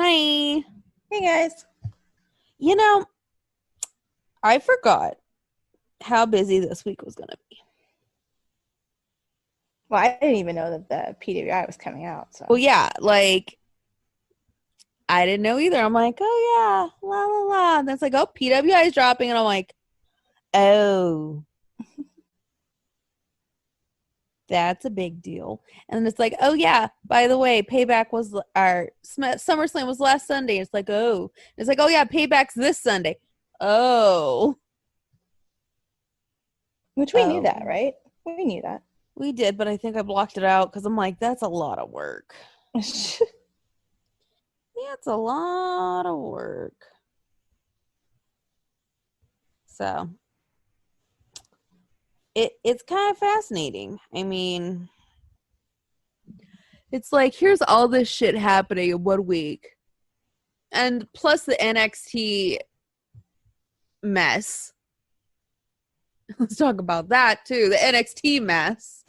Hi. Hey guys. You know, I forgot how busy this week was going to be. Well, I didn't even know that the PWI was coming out. So. Well, yeah, like, I didn't know either. I'm like, oh, yeah, la, la, la. And it's like, oh, PWI is dropping. And I'm like, oh, that's a big deal. And then it's like, oh, yeah, by the way, Payback was our Summerslam was last Sunday. It's like, oh. It's like, oh, yeah, Payback's this Sunday. Oh. Which we knew that, right? We knew that. We did, but I think I blocked it out because I'm like, that's a lot of work. That's a lot of work. So it's kind of fascinating. I mean, it's like, here's all this shit happening in 1 week. And plus the NXT mess. Let's talk about that too. The NXT mess.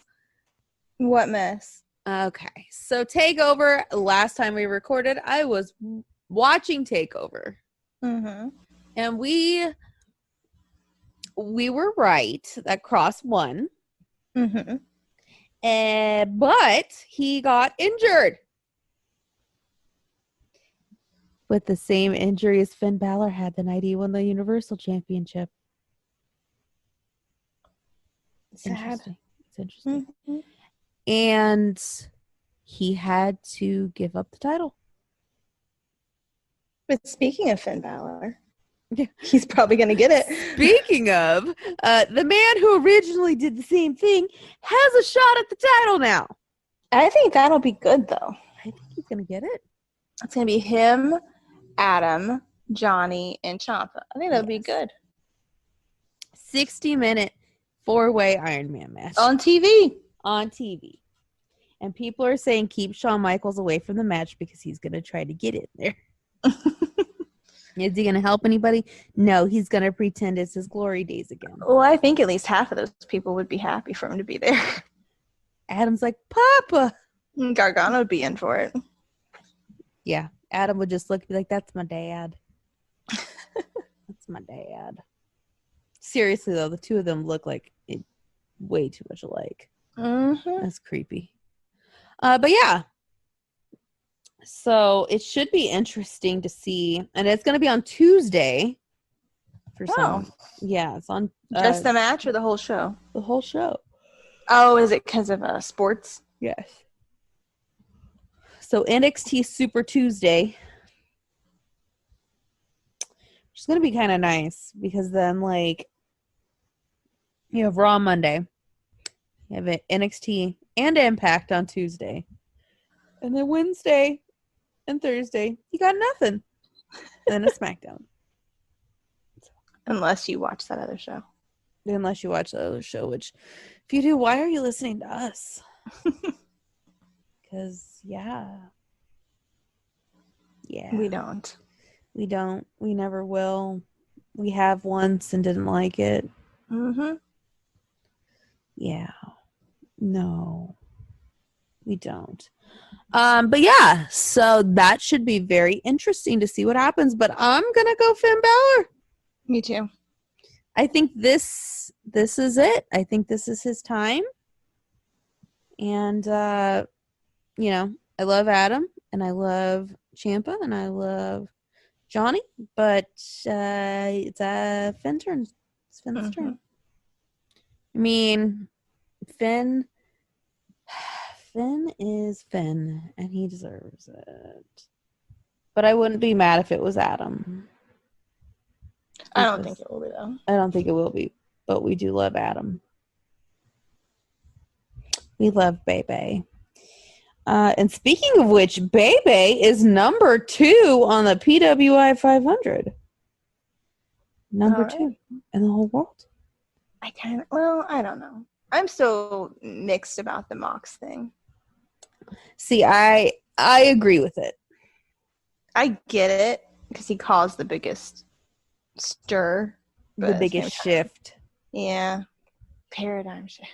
What mess? Okay. So TakeOver, last time we recorded, I was watching TakeOver. Mm-hmm. And we were right that Cross won. Mm-hmm. But he got injured. With the same injury as Finn Balor had the night he won the Universal Championship. Sad. It's interesting. Mm-hmm. And he had to give up the title. But speaking of Finn Balor, he's probably going to get it. Speaking of, the man who originally did the same thing has a shot at the title now. I think that'll be good, though. I think he's going to get it. It's going to be him, Adam, Johnny, and Ciampa. I think that'll be good. 60-minute 4-way Iron Man match. On TV. And people are saying keep Shawn Michaels away from the match because he's going to try to get in there. Is he going to help anybody? No, he's going to pretend it's his glory days again. Well, I think at least half of those people would be happy for him to be there. Adam's like, Papa. Gargano would be in for it. Yeah, Adam would just look and be like, that's my dad. That's my dad. Seriously, though, the two of them look like way too much alike. Mm-hmm. That's creepy. But yeah. So it should be interesting to see. And it's going to be on Tuesday. For some. Yeah, it's on. Just the match or the whole show? The whole show. Oh, is it because of sports? Yes. So NXT Super Tuesday. Which is going to be kind of nice. Because then, like, you have Raw Monday. You have it NXT and Impact on Tuesday. And then Wednesday and Thursday, you got nothing. And then a Smackdown. Unless you watch that other show. Unless you watch the other show, which, if you do, why are you listening to us? Because, yeah. We don't. We don't. We never will. We have once and didn't like it. Mm-hmm. Yeah. No. We don't. But yeah, so that should be very interesting to see what happens. But I'm gonna go Finn Balor. Me too. I think this is it. I think this is his time. And you know, I love Adam and I love Ciampa and I love Johnny, but it's Finn's turn. It's Finn's turn. I mean, Finn is Finn, and he deserves it. But I wouldn't be mad if it was Adam. I don't think it will be, though. I don't think it will be, but we do love Adam. We love Bebe. And speaking of which, Bebe is number 2 on the PWI 500. Number 2 in the whole world. I don't know. I'm so mixed about the Mox thing. See, I agree with it. I get it because he caused the biggest stir. The biggest shift. Yeah. Paradigm shift.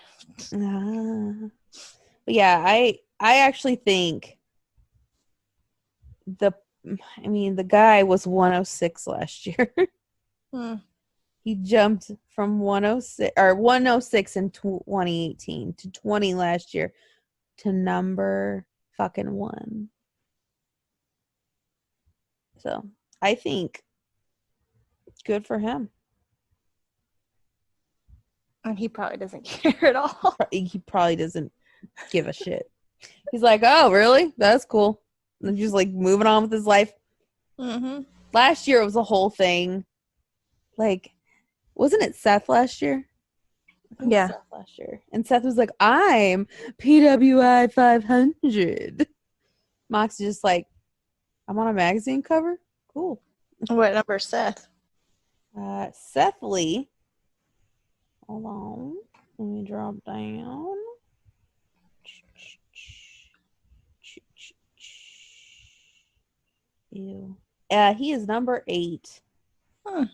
But yeah, I actually think I mean, the guy was 106 last year. Hmm. He jumped from 106 in 2018 to 20 last year to number fucking 1. So I think good for him. And he probably doesn't care at all. He probably doesn't give a shit. He's like, oh, really? That's cool. And just like moving on with his life. Mm-hmm. Last year it was a whole thing. Like, wasn't it Seth last year? I think Yeah. Seth last year. And Seth was like, I'm PWI 500. Mox is just like, I'm on a magazine cover? Cool. What number is Seth? Seth Lee. Hold on. Let me drop down. Ew. He is number 8. Hmm.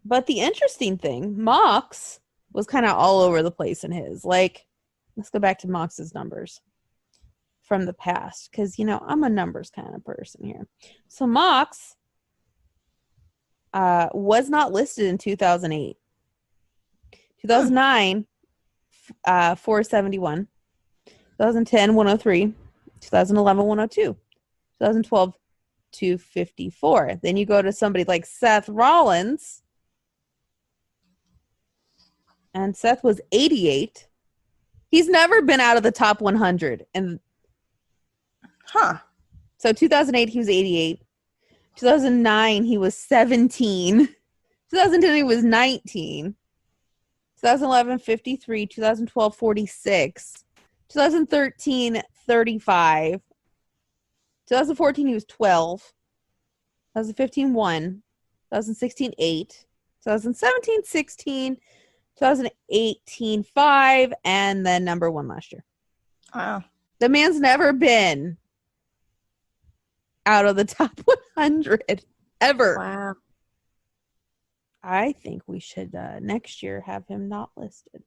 But the interesting thing, Mox was kind of all over the place in his. Like, let's go back to Mox's numbers from the past, because I'm a numbers kind of person here. So Mox was not listed in 2008. 2009, 471. 2010, 103. 2011, 102. 2012, 254. Then you go to somebody like Seth Rollins, and Seth was 88. He's never been out of the top 100. And so 2008, he was 88. 2009, he was 17. 2010, he was 19. 2011, 53. 2012, 46. 2013, 35. 2014, he was 12. 2015, 1. 2016, 8. 2017, 16. 2018, 5. And then number 1 last year. Wow. The man's never been out of the top 100 ever. Wow. I think we should next year have him not listed.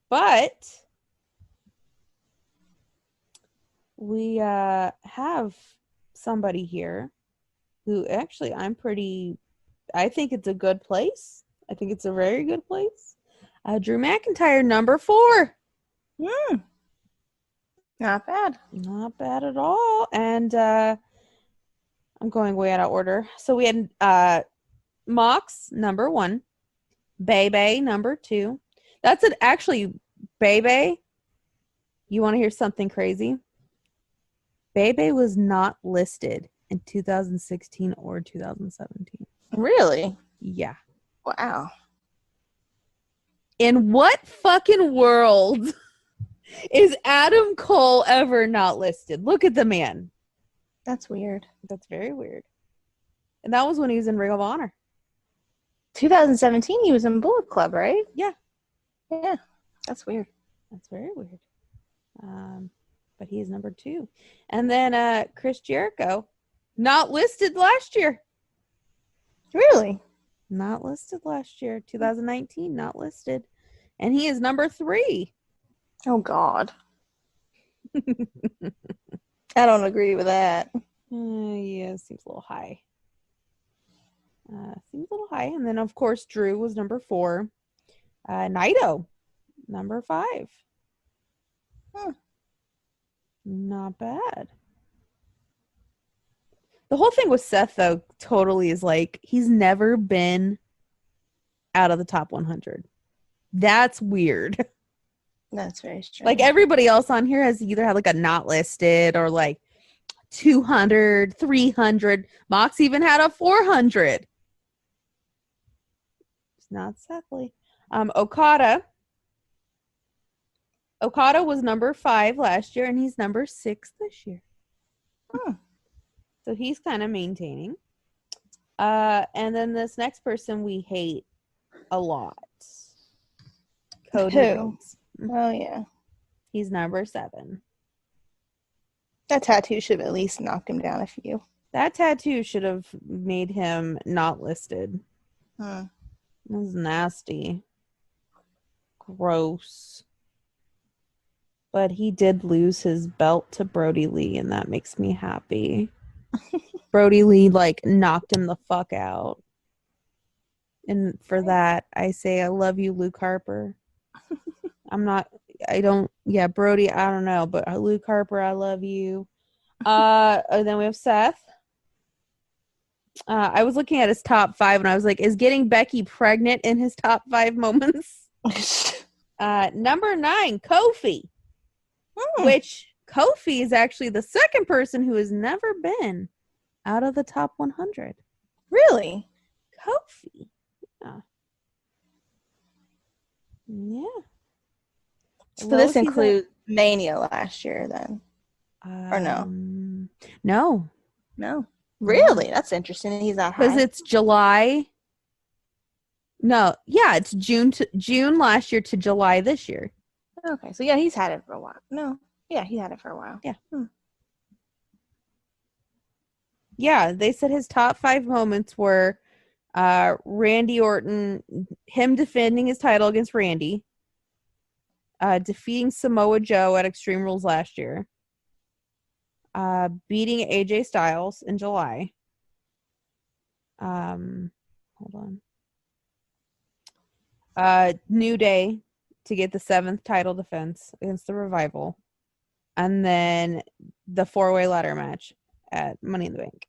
But we have somebody here who actually I think it's a good place. I think it's a very good place. Drew McIntyre, number 4. Not bad. Not bad at all. And I'm going way out of order. So we had Mox, number 1. Bebe, number 2. That's it. Actually, Bebe, you want to hear something crazy? Bebe was not listed in 2016 or 2017. Really? Yeah. Wow. In what fucking world is Adam Cole ever not listed? Look at the man. That's weird. That's very weird. And that was when he was in Ring of Honor. 2017, he was in Bullet Club, right? Yeah. Yeah. That's weird. That's very weird. But he is number 2. And then Chris Jericho, not listed last year. Really? Not listed last year. 2019, not listed. And he is number 3. Oh, God. I don't agree with that. Yeah, seems a little high. Seems a little high. And then, of course, Drew was number 4. Naito, number 5. Not bad. The whole thing with Seth, though, totally is like, he's never been out of the top 100. That's weird. That's very strange. Like, everybody else on here has either had, like, a not listed or, like, 200, 300. Mox even had a 400. It's not Seth Lee. Okada was number 5 last year, and he's number 6 this year. So he's kind of maintaining. And then this next person we hate a lot. Cody Rhodes. Oh, yeah. He's number 7. That tattoo should have at least knocked him down a few. That tattoo should have made him not listed. Huh. That was nasty. Gross. But he did lose his belt to Brody Lee, and that makes me happy. Brody Lee, like, knocked him the fuck out. And for that, I say I love you, Luke Harper. Brody, I don't know, but Luke Harper, I love you. And then we have Seth. I was looking at his top 5 and I was like, is getting Becky pregnant in his top 5 moments? Number 9, Kofi. Which Kofi is actually the second person who has never been out of the top 100. Really? Kofi. Yeah. So this includes Mania last year then? Or no? No. No. Really? That's interesting. He's that high. Because it's July. No. Yeah, it's June last year to July this year. Okay. So yeah, he's had it for a while. No. Yeah, he had it for a while. Yeah. Yeah, they said his top 5 moments were Randy Orton, him defending his title against Randy, defeating Samoa Joe at Extreme Rules last year, beating AJ Styles in July. Hold on. New Day to get the 7th title defense against the Revival. And then the 4-way ladder match at Money in the Bank.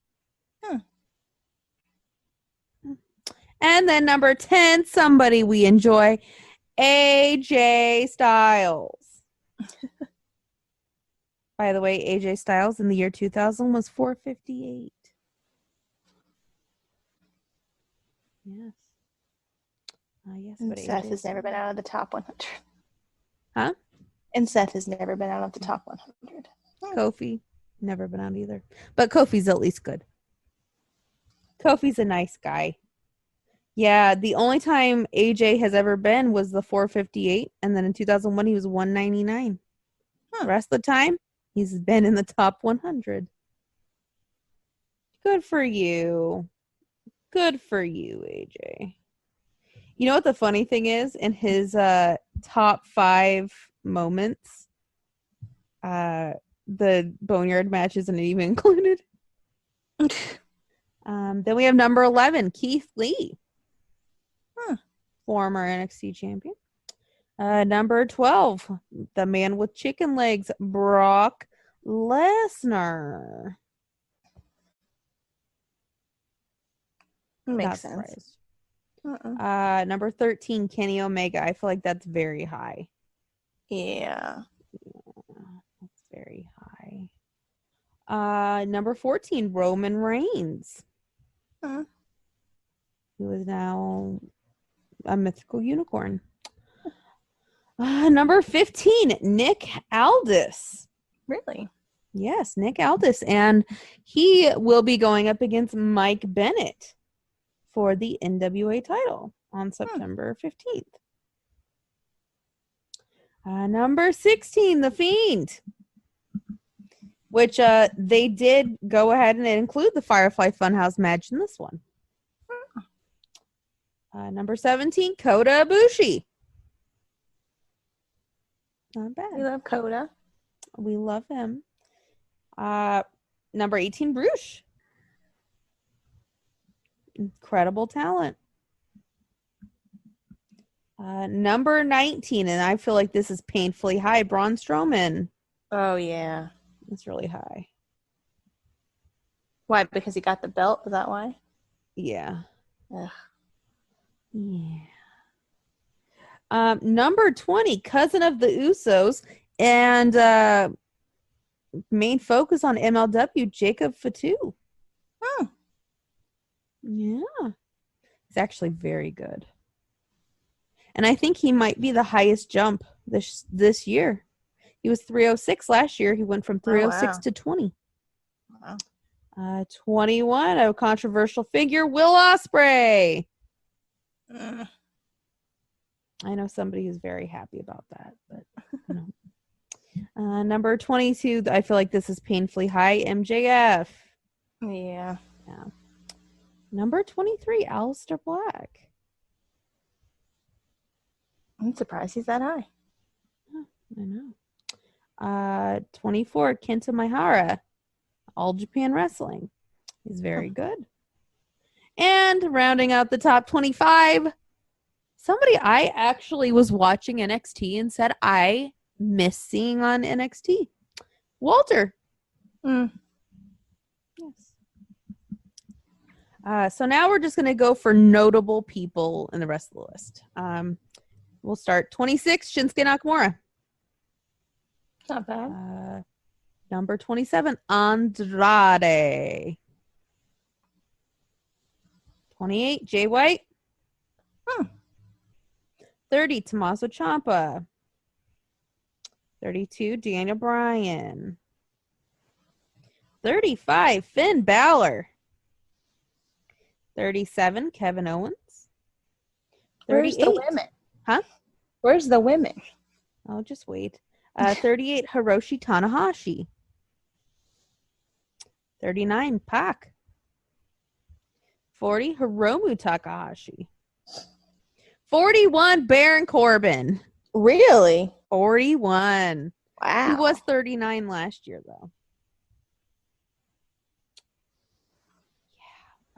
And then number 10, somebody we enjoy, AJ Styles. By the way, AJ Styles in the year 2000 was 458. Yes. Yes, and but Seth has never been out of the top 100. Huh? And Seth has never been out of the top 100. Kofi, never been out either. But Kofi's at least good. Kofi's a nice guy. Yeah, the only time AJ has ever been was the 458, and then in 2001 he was 199. The rest of the time, he's been in the top 100. Good for you. Good for you, AJ. You know what the funny thing is? In his top 5 moments, the Boneyard match isn't even included. Then we have number 11, Keith Lee. Former NXT champion. Number 12, the man with chicken legs, Brock Lesnar. Makes sense. Number 13, Kenny Omega. I feel like that's very high. Yeah. That's very high. Number 14, Roman Reigns. Who is now a mythical unicorn. Number 15, Nick Aldis. Really? Yes, Nick Aldis. And he will be going up against Mike Bennett for the NWA title on September 15th. Number 16, The Fiend. Which they did go ahead and include the Firefly Funhouse match in this one. Number 17, Kota Ibushi. Not bad. We love Kota. We love him. Number 18, Bruce. Incredible talent. Number 19, and I feel like this is painfully high, Braun Strowman. Oh, yeah. It's really high. Why? Because he got the belt? Is that why? Yeah. Ugh. Yeah. Number 20, cousin of the Usos, and main focus on MLW, Jacob Fatu. Yeah. He's actually very good. And I think he might be the highest jump this year. He was 306 last year. He went from 306 to 20. Wow. 21, a controversial figure, Will Ospreay. I know somebody who's very happy about that, but you know. Number 22, I feel like this is painfully high, MJF. Yeah. Number 23, Aleister Black. I'm surprised he's that high. I know. 24, Kenta Mihara, All Japan Wrestling. He's very good. And rounding out the top 25, somebody I actually was watching NXT and said I miss seeing on NXT. Walter. Mm. Yes. So now we're just going to go for notable people in the rest of the list. We'll start 26, Shinsuke Nakamura. Not bad. Number 27, Andrade. 28, Jay White. 30, Tommaso Ciampa. 32, Daniel Bryan. 35, Finn Balor. 37, Kevin Owens. 38. Where's the women? Huh? Where's the women? Oh, just wait. 38, Hiroshi Tanahashi. 39, Pac. 40, Hiromu Takahashi. 41, Baron Corbin. Really? 41. Wow. He was 39 last year, though.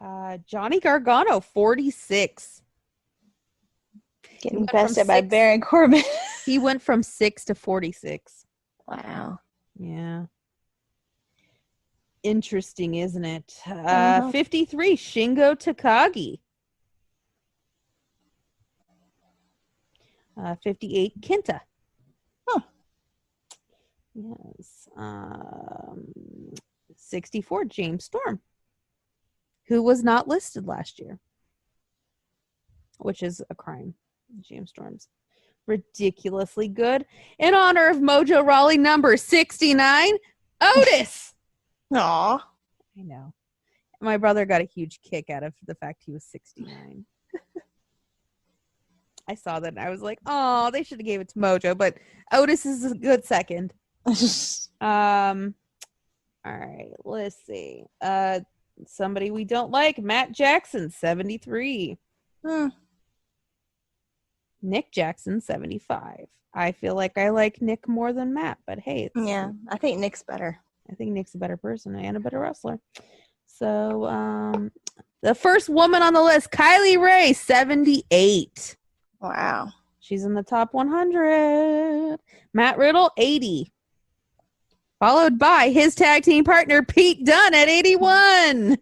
Yeah. Johnny Gargano, 46. Getting bested by Baron Corbin. He went from 6 to 46. Wow. Yeah. Interesting, isn't it? 53, Shingo Takagi. 58, Kenta. Huh. Yes. 64, James Storm, who was not listed last year, which is a crime. James Storm's ridiculously good. In honor of Mojo Rawley, number 69, Otis. Aw. I know. My brother got a huge kick out of the fact he was 69. I saw that and I was like, oh, they should have gave it to Mojo, but Otis is a good second. All right, let's see. Somebody we don't like, Matt Jackson, 73. Nick Jackson, 75. I feel like I like Nick more than Matt, but hey. Yeah, I think Nick's better. I think Nick's a better person and a better wrestler. So, the first woman on the list, Kylie Ray, 78. Wow. She's in the top 100. Matt Riddle, 80. Followed by his tag team partner, Pete Dunne, at 81.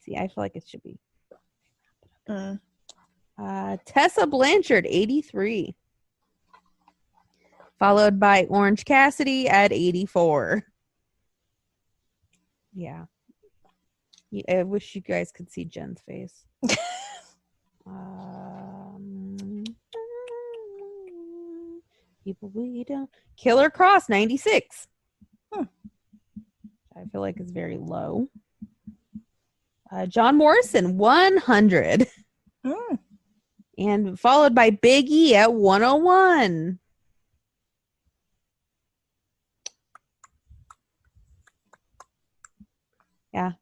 See, I feel like it should be. Tessa Blanchard, 83. Followed by Orange Cassidy at 84. Yeah. I wish you guys could see Jen's face. People we don't. Killer Cross, 96. I feel like it's very low. John Morrison, 100. And followed by Big E at 101. Yeah,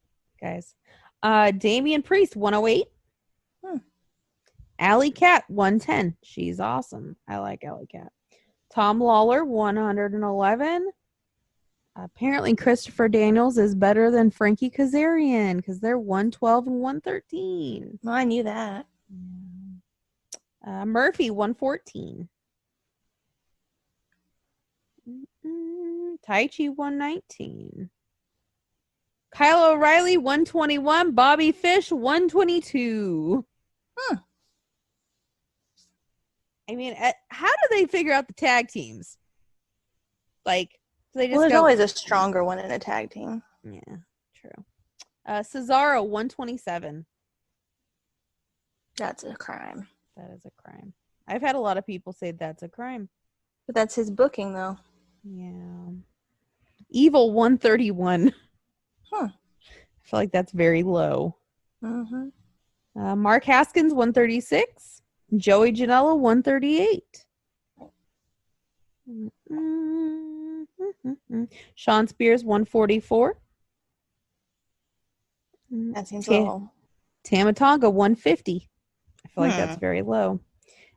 guys. Damian Priest, 108. Alley Cat, 110. She's awesome. I like Alley Cat. Tom Lawler, 111. Apparently, Christopher Daniels is better than Frankie Kazarian because they're 112 and 113. Well, I knew that. Murphy, 114. Taichi, 119. Kyle O'Reilly, 121. Bobby Fish, 122. I mean, how do they figure out the tag teams? Like, they just there's always a stronger one in a tag team. Yeah, true. Cesaro, 127. That's a crime. That is a crime. I've had a lot of people say that's a crime. But that's his booking, though. Yeah. Evil, 131. I feel like that's very low. Mark Haskins, 136. Joey Janela, 138. Sean Spears, 144. That seems low. Tama Tonga, 150. I feel like that's very low.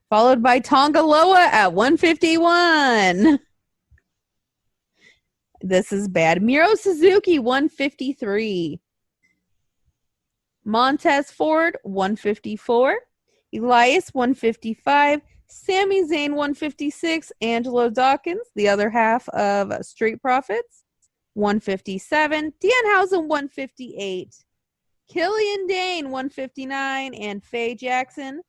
Followed by Tonga Loa at 151. This is bad. Miro Suzuki, 153. Montez Ford, 154. Elias, 155. Sami Zayn, 156. Angelo Dawkins, the other half of Street Profits, 157. Danhausen, 158. Killian Dane, 159. And Faye Jackson,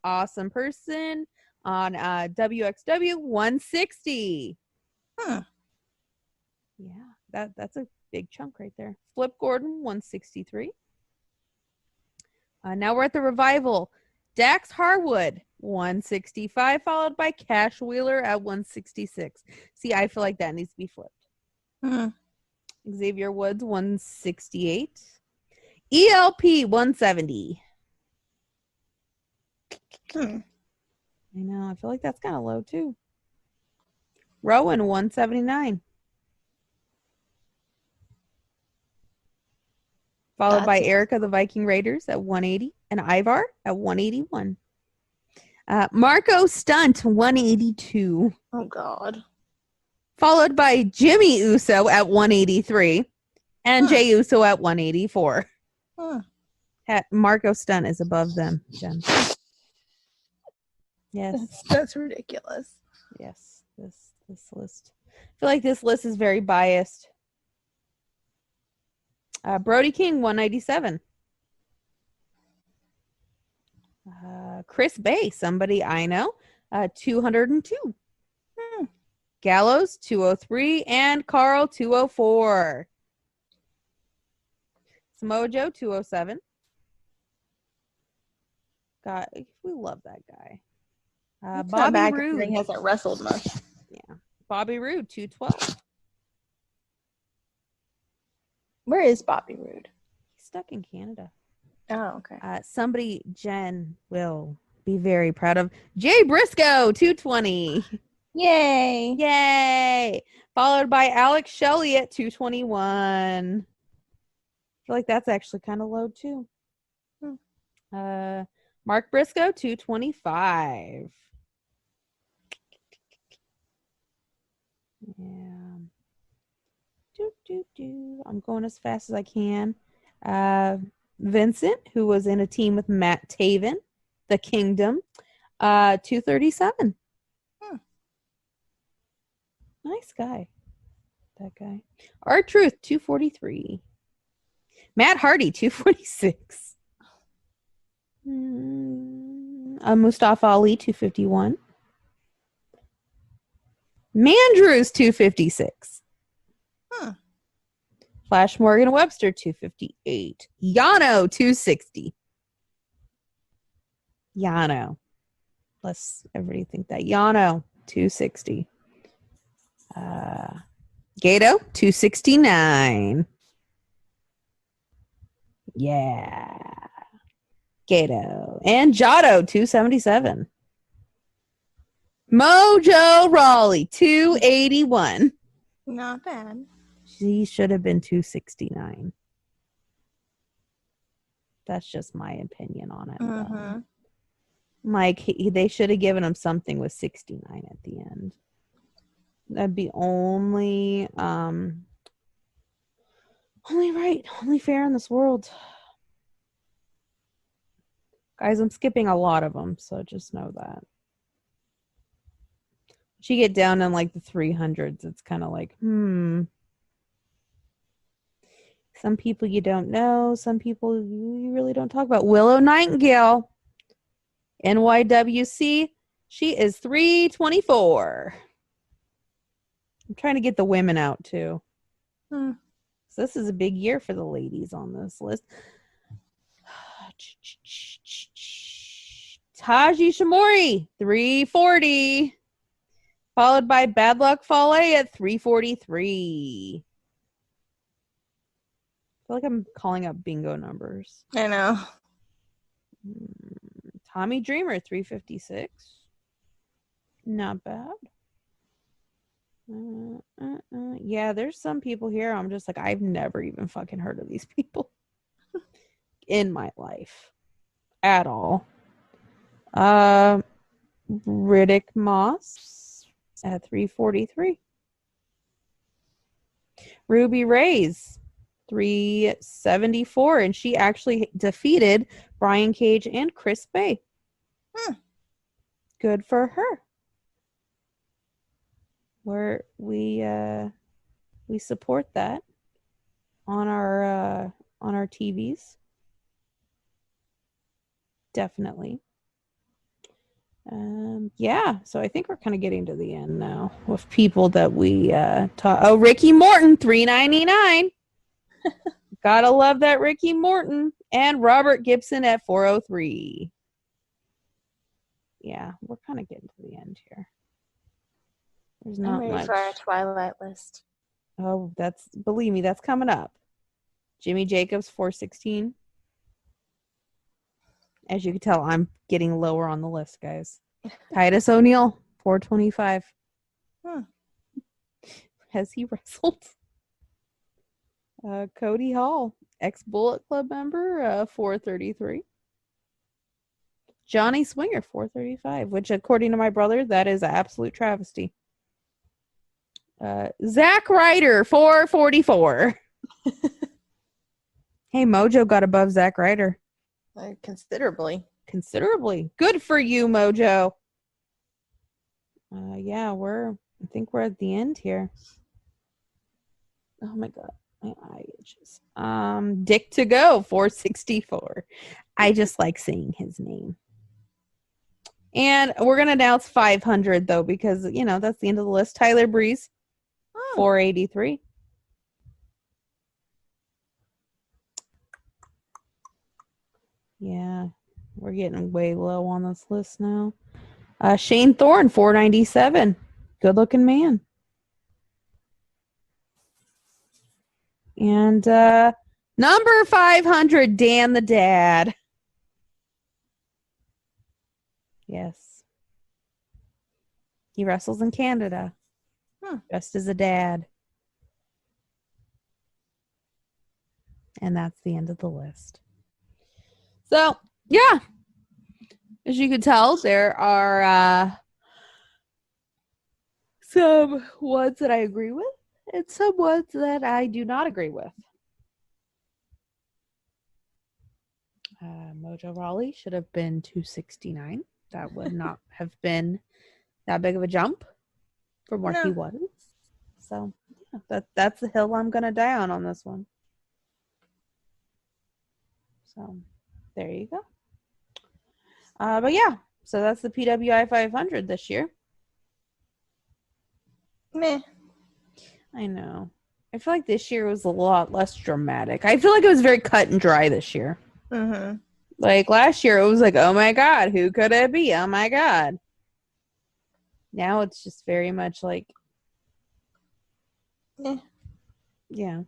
awesome person, on WXW, 160. Huh. Yeah, that's a big chunk right there. Flip Gordon, 163. Now we're at the Revival. Dax Harwood, 165, followed by Cash Wheeler at 166. See, I feel like that needs to be flipped. Xavier Woods, 168. ELP, 170. I know. I feel like that's kind of low, too. Rowan, 179. Followed by Erica the Viking Raiders at 180. And Ivar at 181. Marco Stunt, 182. Oh, God. Followed by Jimmy Uso at 183. And Jey Uso at 184. Marco Stunt is above them, Jen. Yes. That's ridiculous. Yes, this list. I feel like this list is very biased. Brody King, 197. Chris Bay, somebody I know, 202. Gallows, 203. And Carl, 204. Samoa Joe, 207. God, we love that guy. Bobby Roode. He hasn't wrestled much. Yeah. Bobby Roode, 212. Where is Bobby Roode? He's stuck in Canada. Oh, okay. Somebody Jen will be very proud of. Jay Briscoe, 220. Yay. Yay. Followed by Alex Shelley at 221. I feel like that's actually kind of low, too. Mark Briscoe, 225. Yeah. I'm going as fast as I can. Vincent, who was in a team with Matt Taven, The Kingdom, 237. Nice guy. That guy. R-Truth, 243. Matt Hardy, 246. Mustafa Ali, 251. Mandrews, 256. Flash Morgan Webster, 258. Yano, 260. Yano. Let's everybody think that. Yano, 260. Gato, 269. Yeah. Gato. And Jotto, 277. Mojo Rawley, 281. Not bad. She should have been 269. That's just my opinion on it. Like, they should have given him something with 69 at the end. That'd be only right, only fair in this world. Guys, I'm skipping a lot of them, so just know that. Once you get down in like the 300s, it's kind of like, Some people you don't know. Some people you really don't talk about. Willow Nightingale, NYWC. She is 324. I'm trying to get the women out, too. So this is a big year for the ladies on this list. Taji Shimori, 340. Followed by Bad Luck Fale at 343. I feel like I'm calling up bingo numbers. I know. Tommy Dreamer, 356. Not bad. Yeah, there's some people here I'm just like, I've never even fucking heard of these people in my life at all. Riddick Moss at 343. Ruby Reyes, 374, and she actually defeated Brian Cage and Chris Bay. Good for her. We support that on our TVs. Definitely. Yeah, so I think we're kind of getting to the end now with people that we taught. Oh, Ricky Morton, $3.99. Gotta love that Ricky Morton. And Robert Gibson at $4.03. Yeah, we're kind of getting to the end here. There's not I'm ready much. for our Twilight list. Oh, believe me, that's coming up. Jimmy Jacobs, $4.16. As you can tell, I'm getting lower on the list, guys. Titus O'Neil, $4.25. Has he wrestled? Cody Hall, ex-Bullet Club member, $4.33. Johnny Swinger, $4.35, which according to my brother, that is an absolute travesty. Zack Ryder, $4.44. Hey, Mojo got above Zack Ryder. Considerably. Good for you, Mojo. Yeah, I think we're at the end here. Oh my god, my eye itches. Dick to go, $4.64. I just like saying his name. And we're gonna announce 500 though, because that's the end of the list. Tyler Breeze, $4.83. Yeah, we're getting way low on this list now. Shane Thorne, $4.97. Good looking man. And number 500, Dan the Dad. Yes. He wrestles in Canada. Just as a dad. And that's the end of the list. So, yeah. As you can tell, there are some ones that I agree with and some ones that I do not agree with. Mojo Rawley should have been $269. That would not have been that big of a jump from where he was. So, yeah, that's the hill I'm going to die on this one. So, there you go. But yeah, so that's the PWI 500 this year. Meh. I know. I feel like this year was a lot less dramatic. I feel like it was very cut and dry this year. Mm-hmm. Like last year, it was like, oh my god, who could it be? Oh my god. Now it's just very much like, yeah.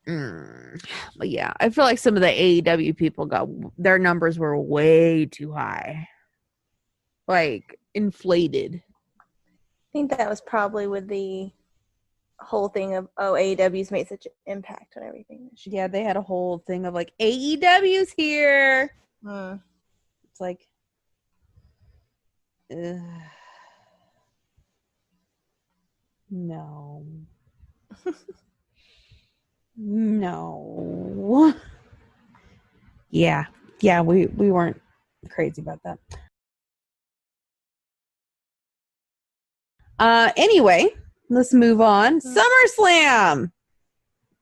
But yeah, I feel like some of the AEW people their numbers were way too high. Like, inflated. I think that was probably with the whole thing of, AEW's made such an impact on everything this year. Yeah, they had a whole thing of like, AEW's here. It's like, no. No. Yeah, we weren't crazy about that. Anyway, let's move on. SummerSlam.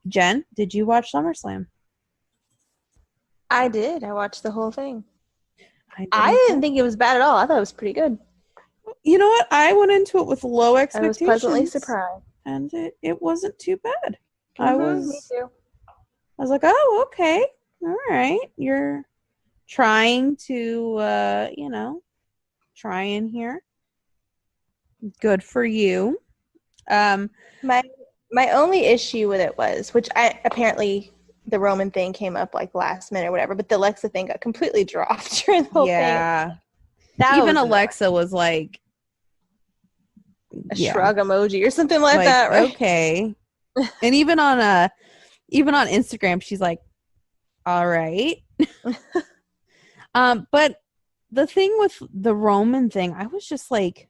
Jen, did you watch SummerSlam? I did. I watched the whole thing. I didn't think it was bad at all. I thought it was pretty good. You know what? I went into it with low expectations. I was pleasantly surprised. And it wasn't too bad. Me too. I was like, oh, okay. All right. You're trying to, try in here. Good for you. My only issue with it was, which apparently the Roman thing came up like last minute or whatever, but the Alexa thing got completely dropped during the whole thing. Yeah. Even Alexa was like a shrug emoji or something like that, right? Okay. And even on Instagram, she's like, all right. But the thing with the Roman thing, I was just like,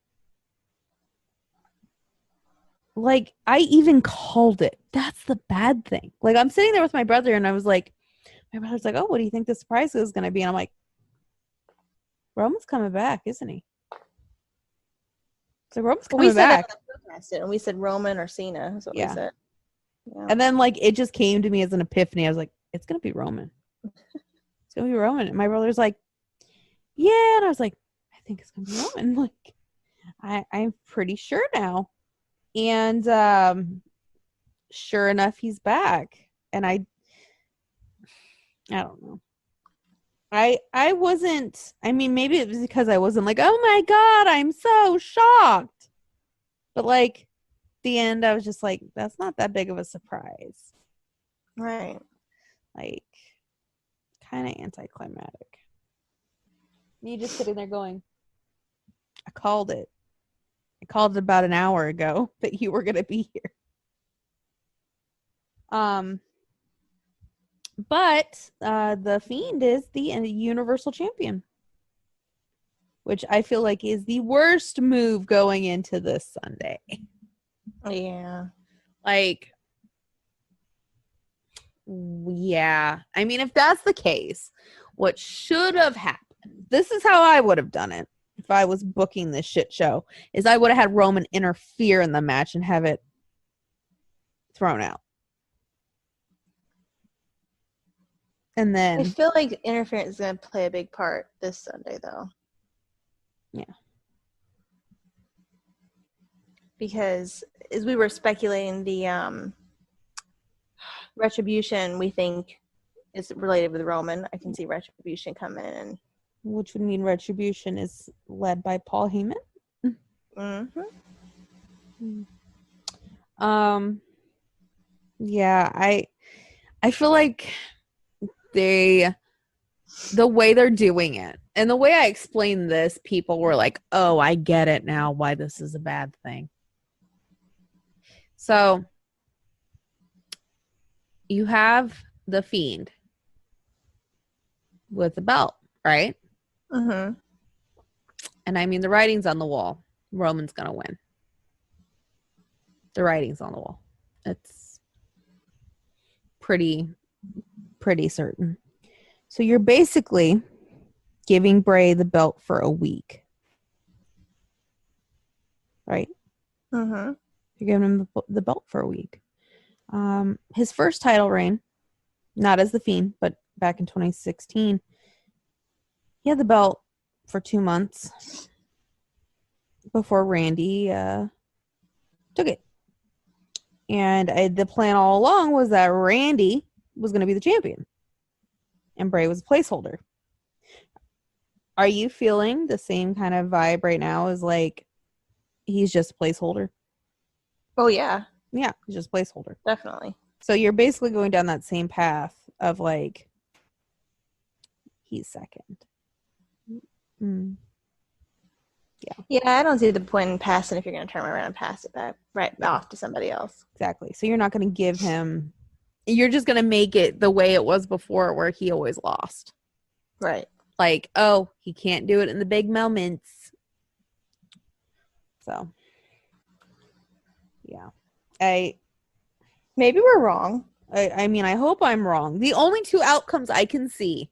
like, I even called it. That's the bad thing. Like, I'm sitting there with my brother, and I was like, my brother's like, oh, what do you think the surprise is going to be? And I'm like, Roman's coming back, isn't he? So Roman's We coming said that back. on the podcast, and we said Roman or Cena is what we Yeah. said. Yeah. And then, like, it just came to me as an epiphany. I was like, it's going to be Roman. It's going to be Roman. And my brother's like, yeah. And I was like, I think it's going to be Roman. Like, I'm pretty sure now. And sure enough, he's back. And I don't know. I wasn't, I mean, maybe it was because I wasn't like, oh my God, I'm so shocked. But like, the end, I was just like, that's not that big of a surprise. Right. Like, kind of anticlimactic. Me just sitting there going, I called it. I called it about an hour ago that you were going to be here. But the Fiend is the Universal Champion, which I feel like is the worst move going into this Sunday. Yeah. Like, yeah. I mean, if that's the case, what should have happened, this is how I would have done it if I was booking this shit show, is I would have had Roman interfere in the match and have it thrown out. And then I feel like interference is going to play a big part this Sunday, though. Yeah. Because as we were speculating, the Retribution, we think, is related with Roman. I can see Retribution coming in. Which would mean Retribution is led by Paul Heyman. Mm-hmm. Yeah, I feel like the way they're doing it and the way I explained this, people were like, oh, I get it now why this is a bad thing. So you have the Fiend with the belt, right? Mm-hmm. And I mean, the writing's on the wall. Roman's gonna win. The writing's on the wall. It's pretty certain. So you're basically giving Bray the belt for a week, right? Mm-hmm. You're giving him the belt for a week. His first title reign, not as the Fiend, but back in 2016, he had the belt for 2 months before Randy took it. And the plan all along was that Randy was going to be the champion and Bray was a placeholder. Are you feeling the same kind of vibe right now as like he's just a placeholder? Oh, yeah. Yeah, he's just a placeholder. Definitely. So you're basically going down that same path of like he's second. Yeah. Yeah, I don't see the point in passing if you're going to turn around and pass it back right off to somebody else. Exactly. So you're not going to give him, you're just going to make it the way it was before where he always lost. Right. Like, oh, he can't do it in the big moments. So, yeah. Maybe we're wrong. I mean, I hope I'm wrong. The only two outcomes I can see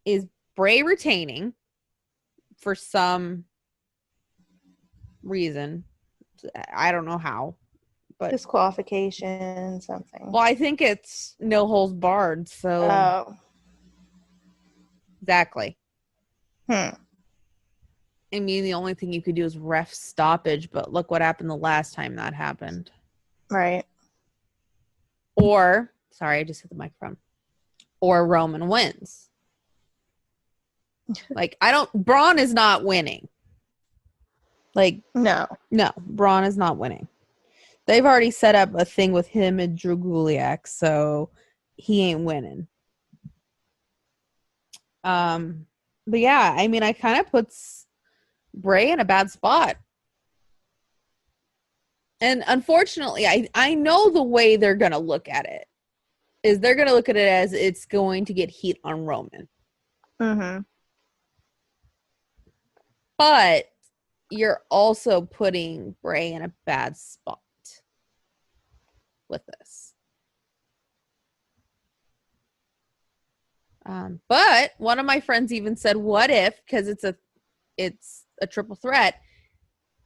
is Bray retaining for some reason. I don't know how, but Disqualification, something. well, I think it's no holds barred. So Oh. Exactly. I mean, the only thing you could do is ref stoppage, but look what happened the last time that happened. Right. Or, sorry, I just hit the microphone. Or Roman wins. Like, Braun is not winning. Like, No, Braun is not winning. They've already set up a thing with him and Drew Gulak, so he ain't winning. But yeah, I mean, I kind of puts Bray in a bad spot. And unfortunately, I know the way they're going to look at it is they're going to look at it as it's going to get heat on Roman. Mm-hmm. But you're also putting Bray in a bad spot with this. But one of my friends even said, what if, because it's a triple threat,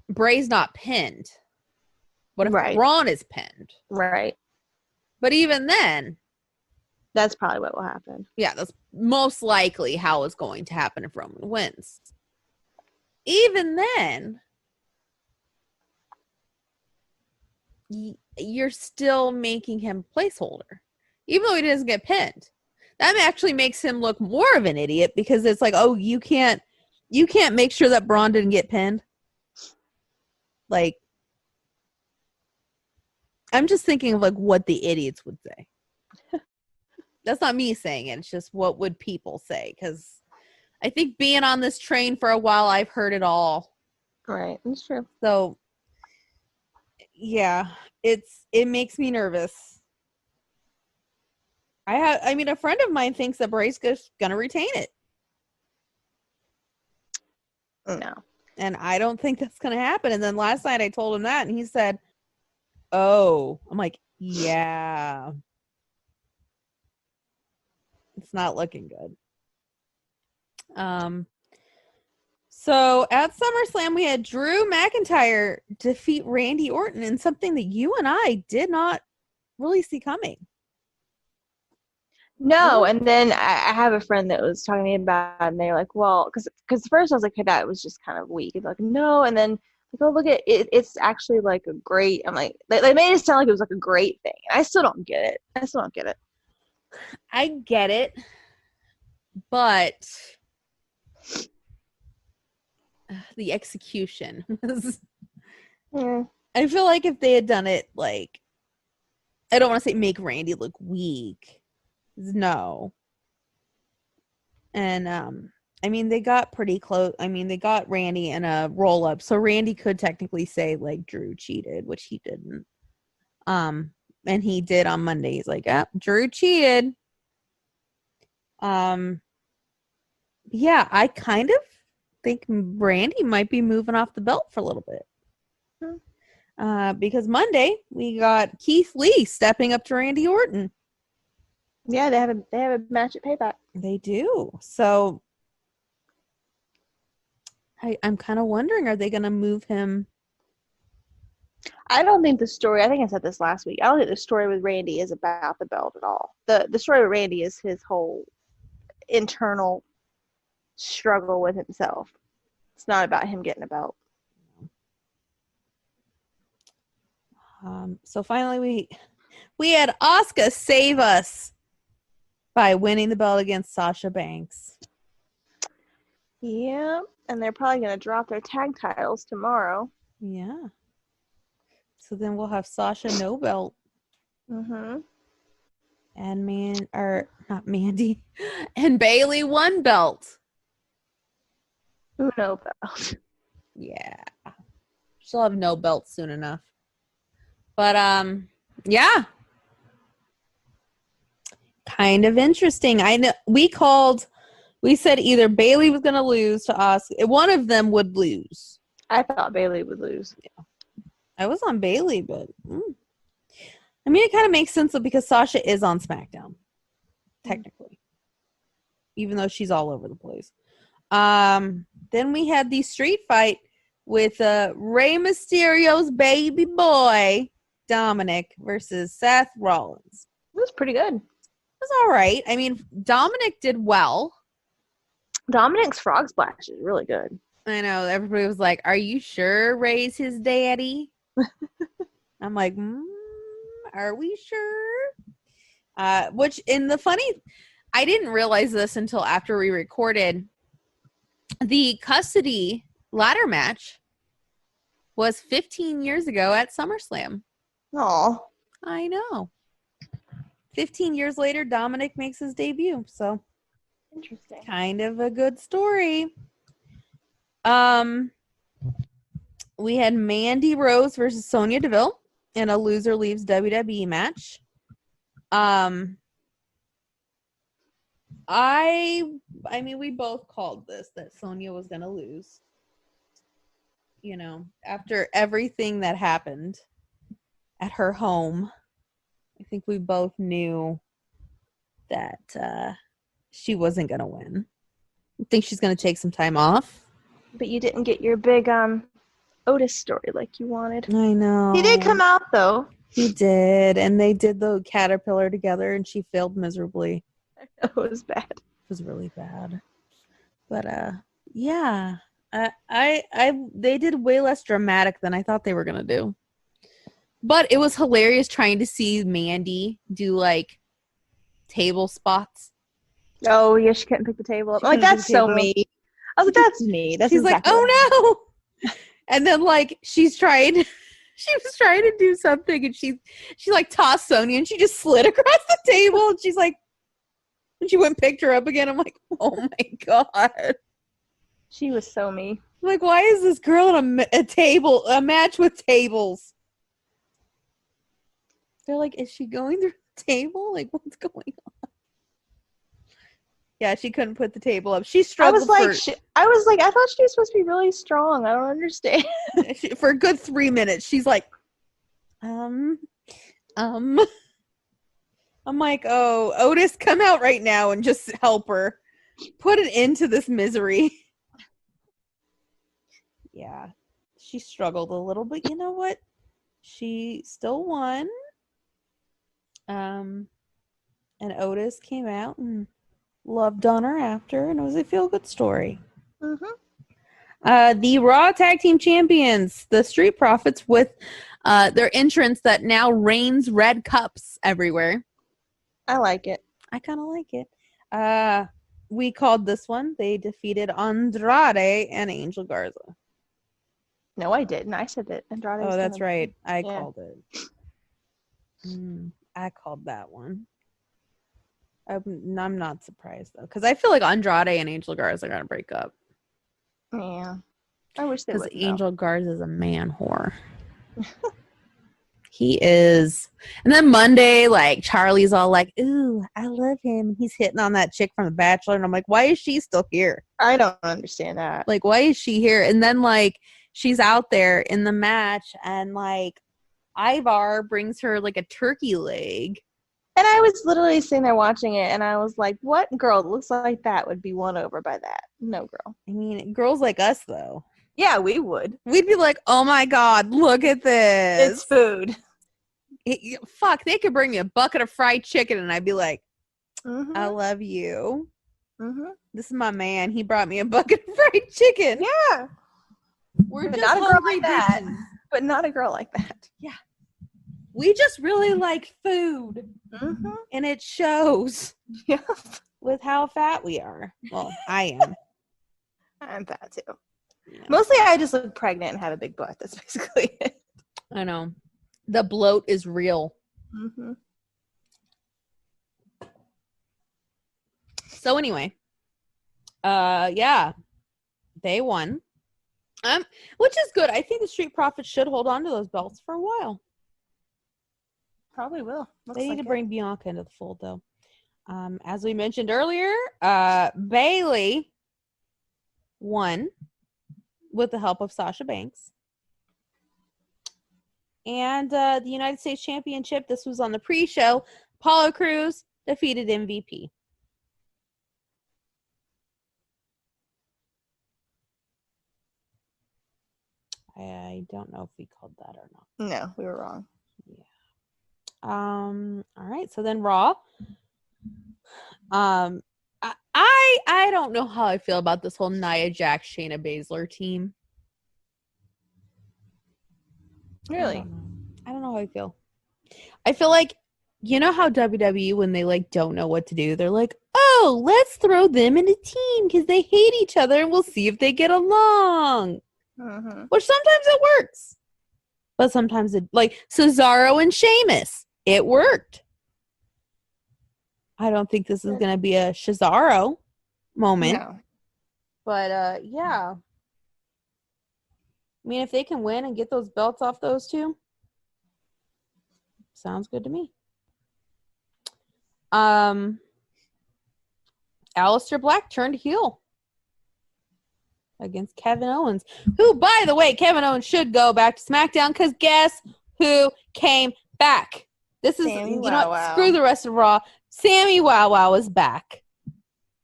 Bray's not pinned? What if Braun is pinned? Right. But even then, that's probably what will happen. Yeah, that's most likely how it's going to happen if Roman wins. Even then, you're still making him placeholder, even though he doesn't get pinned. That actually makes him look more of an idiot because it's like, oh, you can't make sure that Braun didn't get pinned. Like, I'm just thinking of like what the idiots would say. That's not me saying it. It's just what would people say? Because I think being on this train for a while, I've heard it all. Right, that's true. So, yeah, it makes me nervous. I mean, a friend of mine thinks that Bray's gonna retain it. No. And I don't think that's gonna happen. And then last night I told him that, and he said, "Oh," I'm like, "Yeah, it's not looking good." So at SummerSlam, we had Drew McIntyre defeat Randy Orton in something that you and I did not really see coming. No, and then I have a friend that was talking to me about it, and they're like, well, because first I was like, hey, that was just kind of weak. And like, no, and then like, oh, look at it, it's actually like a great. I'm like, they made it sound like it was like a great thing. I still don't get it. I get it, but the execution was. I feel like if they had done it like, I don't want to say make Randy look weak. No. And I mean, they got pretty close. I mean, they got Randy in a roll up, so Randy could technically say like Drew cheated, which he didn't. And he did on Monday. He's like, "Ah, Drew cheated." Yeah, I kind of think Randy might be moving off the belt for a little bit. Because Monday we got Keith Lee stepping up to Randy Orton. Yeah, they have a match at Payback. They do. So I'm kind of wondering, are they going to move him? I don't think the story, I think I said this last week, I don't think the story with Randy is about the belt at all. The story with Randy is his whole internal struggle with himself. It's not about him getting a belt. So finally we had Asuka save us by winning the belt against Sasha Banks. Yeah, and they're probably going to drop their tag titles tomorrow. Yeah. So then we'll have Sasha no belt. Mm-hmm. And not Mandy. And Bailey one belt. No belt. Yeah. She'll have no belt soon enough. But yeah. Kind of interesting. I know we said either Bailey was gonna lose to Asuka. One of them would lose. I thought Bailey would lose. Yeah. I was on Bailey, but I mean, it kind of makes sense though, because Sasha is on SmackDown, technically, even though she's all over the place. Then we had the street fight with Rey Mysterio's baby boy Dominic versus Seth Rollins. It was pretty good. It was all right. I mean, Dominic did well. Dominic's frog splash is really good. I know. Everybody was like, "Are you sure Ray's his daddy?" I'm like, "Are we sure?" Which I didn't realize this until after we recorded. The custody ladder match was 15 years ago at SummerSlam. Oh, I know. 15 years later, Dominic makes his debut. So interesting. Kind of a good story. We had Mandy Rose versus Sonya Deville in a loser leaves WWE match. I mean, we both called this that Sonya was going to lose. you know, after everything that happened at her home, I think we both knew that she wasn't going to win. I think she's going to take some time off. But you didn't get your big Otis story like you wanted. I know. He did come out though. He did, and they did the caterpillar together, and she failed miserably. It was bad. It was really bad. But yeah, they did way less dramatic than I thought they were gonna do. But it was hilarious trying to see Mandy do like table spots. Oh yeah, she couldn't pick the table up. I'm like, that's so me. I was like, that's me. That's She's exactly like, oh no. And then like she was trying to do something, and she like tossed Sonya, and she just slid across the table, and she's like, and she went and picked her up again. I'm like, oh my god. She was so me. I'm like, why is this girl in a match with tables? They're like, is she going through the table? Like, what's going on? Yeah, she couldn't put the table up. She struggled. I was like, I thought she was supposed to be really strong. I don't understand. For a good 3 minutes, she's like, I'm like, oh, Otis, come out right now and just help her. Put it into this misery. Yeah, she struggled a little, but you know what? She still won. And Otis came out and loved on her after, and it was a feel-good story. Mm-hmm. The Raw Tag Team Champions, the Street Profits, with their entrance that now rains red cups everywhere. I like it. I kind of like it. We called this one. They defeated Andrade and Angel Garza. No, I didn't. I said that Andrade. Oh, that's right. I called it. I called that one. I'm not surprised though, because I feel like Andrade and Angel Garza are gonna break up. Yeah, I wish they would. Because Angel Garza is a man whore. He is. And then Monday, like Charlie's all like, "Ooh, I love him." He's hitting on that chick from The Bachelor, and I'm like, "Why is she still here?" I don't understand that. Like, why is she here? And then like she's out there in the match, and like Ivar brings her like a turkey leg. And I was literally sitting there watching it, and I was like, what girl that looks like that would be won over by that? No girl. I mean, girls like us, though. Yeah, we would. We'd be like, oh my God, look at this. It's food. Fuck, they could bring me a bucket of fried chicken, and I'd be like, I love you. This is my man. He brought me a bucket of fried chicken. Yeah. We're but just not a girl like bitches. that. But not a girl like that. Yeah. We just really like food. And it shows. Yeah. With how fat we are. Well, I am. I'm fat too. Yeah. Mostly I just look pregnant and have a big butt. That's basically it. I know. The bloat is real. So anyway. Yeah. They won. Which is good. I think the Street Profits should hold on to those belts for a while. Probably will. They need to bring Bianca into the fold, though. As we mentioned earlier, Bayley won with the help of Sasha Banks. And the United States Championship, this was on the pre-show. Apollo Crews defeated MVP. I don't know if we called that or not. No, we were wrong. Yeah. All right. So then Raw. I don't know how I feel about this whole Nia Jax, Shayna Baszler team. Really? I don't know how I feel. I feel like, you know how WWE, when they like don't know what to do, they're like, oh, let's throw them in a team because they hate each other and we'll see if they get along. Which sometimes it works. But sometimes it, like Cesaro and Sheamus, it worked. I don't think this is going to be a Cesaro moment. No. But, yeah. I mean, if they can win and get those belts off those two, sounds good to me. Aleister Black turned heel. against Kevin Owens, who, by the way, Kevin Owens should go back to SmackDown because guess who came back? This is, Sammy you know Wow what, Wow. screw the rest of Raw. Sammy Wow Wow was back.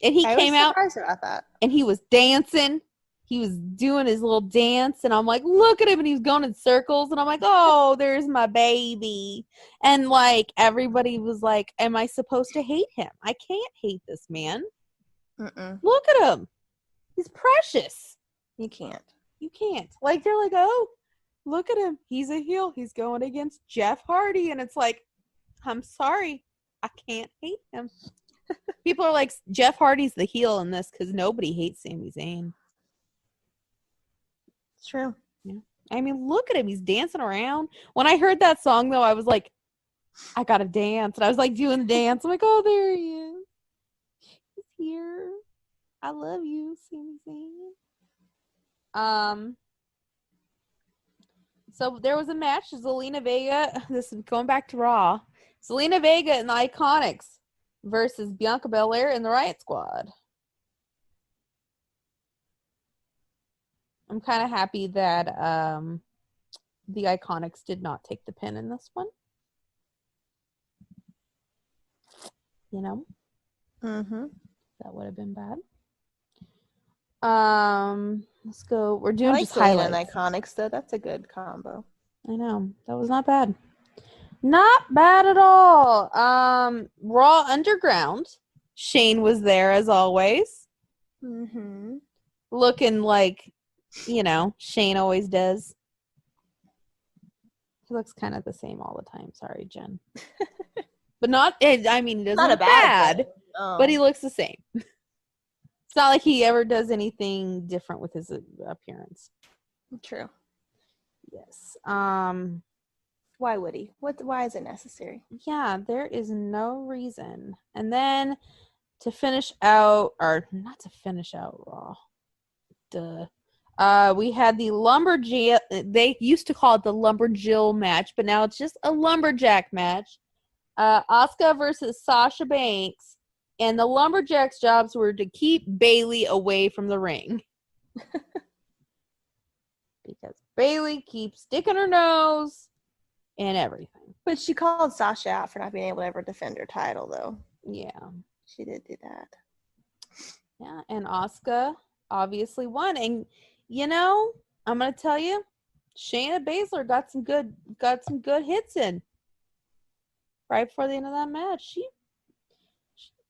And he came out. I was surprised about that. And he was dancing. He was doing his little dance. And I'm like, look at him. And he was going in circles. And I'm like, oh, there's my baby. And like, everybody was like, am I supposed to hate him? I can't hate this man. Look at him. He's precious. You can't. You can't. Like, they're like, oh, look at him. He's a heel. He's going against Jeff Hardy. And it's like, I'm sorry. I can't hate him. People are like, Jeff Hardy's the heel in this because nobody hates Sami Zayn. It's true. Yeah. I mean, look at him. He's dancing around. When I heard that song, though, I was like, I gotta dance. And I was like doing the dance. I'm like, oh, there he is. He's here. I love you, Sami Zayn. So there was a match. Zelina Vega. This is going back to Raw. Zelina Vega and the Iconics versus Bianca Belair and the Riot Squad. I'm kind of happy that the Iconics did not take the pin in this one. You know? That would have been bad. Let's go. We're doing just highlights. And Iconics, though. That's a good combo. I know. That was not bad. Not bad at all. Raw Underground. Shane was there as always. Looking like, you know, Shane always does. He looks kind of the same all the time. Sorry, Jen. But not, I mean, he doesn't look bad, but he looks the same. It's not like he ever does anything different with his appearance. True. Yes. Why would he? Why is it necessary? Yeah, there is no reason. And then to finish out, or not to finish out Raw. Duh. We had the Lumberjack. They used to call it the Lumberjill match, but now it's just a Lumberjack match. Asuka versus Sasha Banks. And the Lumberjacks' jobs were to keep Bayley away from the ring. Because Bayley keeps sticking her nose and everything. But she called Sasha out for not being able to ever defend her title, though. Yeah. She did do that. Yeah, and Asuka obviously won. And, you know, I'm going to tell you, Shayna Baszler got some good hits in. Right before the end of that match. She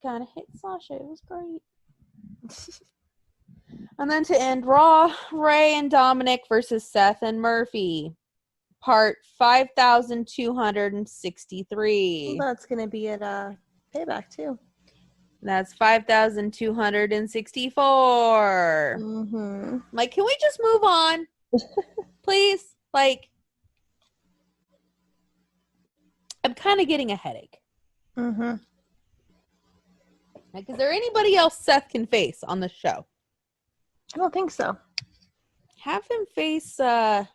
kind of hit Sasha. It was great. And then to end Raw, Ray and Dominic versus Seth and Murphy. Part 5,263. Well, that's going to be at Payback, too. That's 5,264. Like, can we just move on? Please? Like, I'm kind of getting a headache. Like, is there anybody else Seth can face on the show? I don't think so. Have him face, I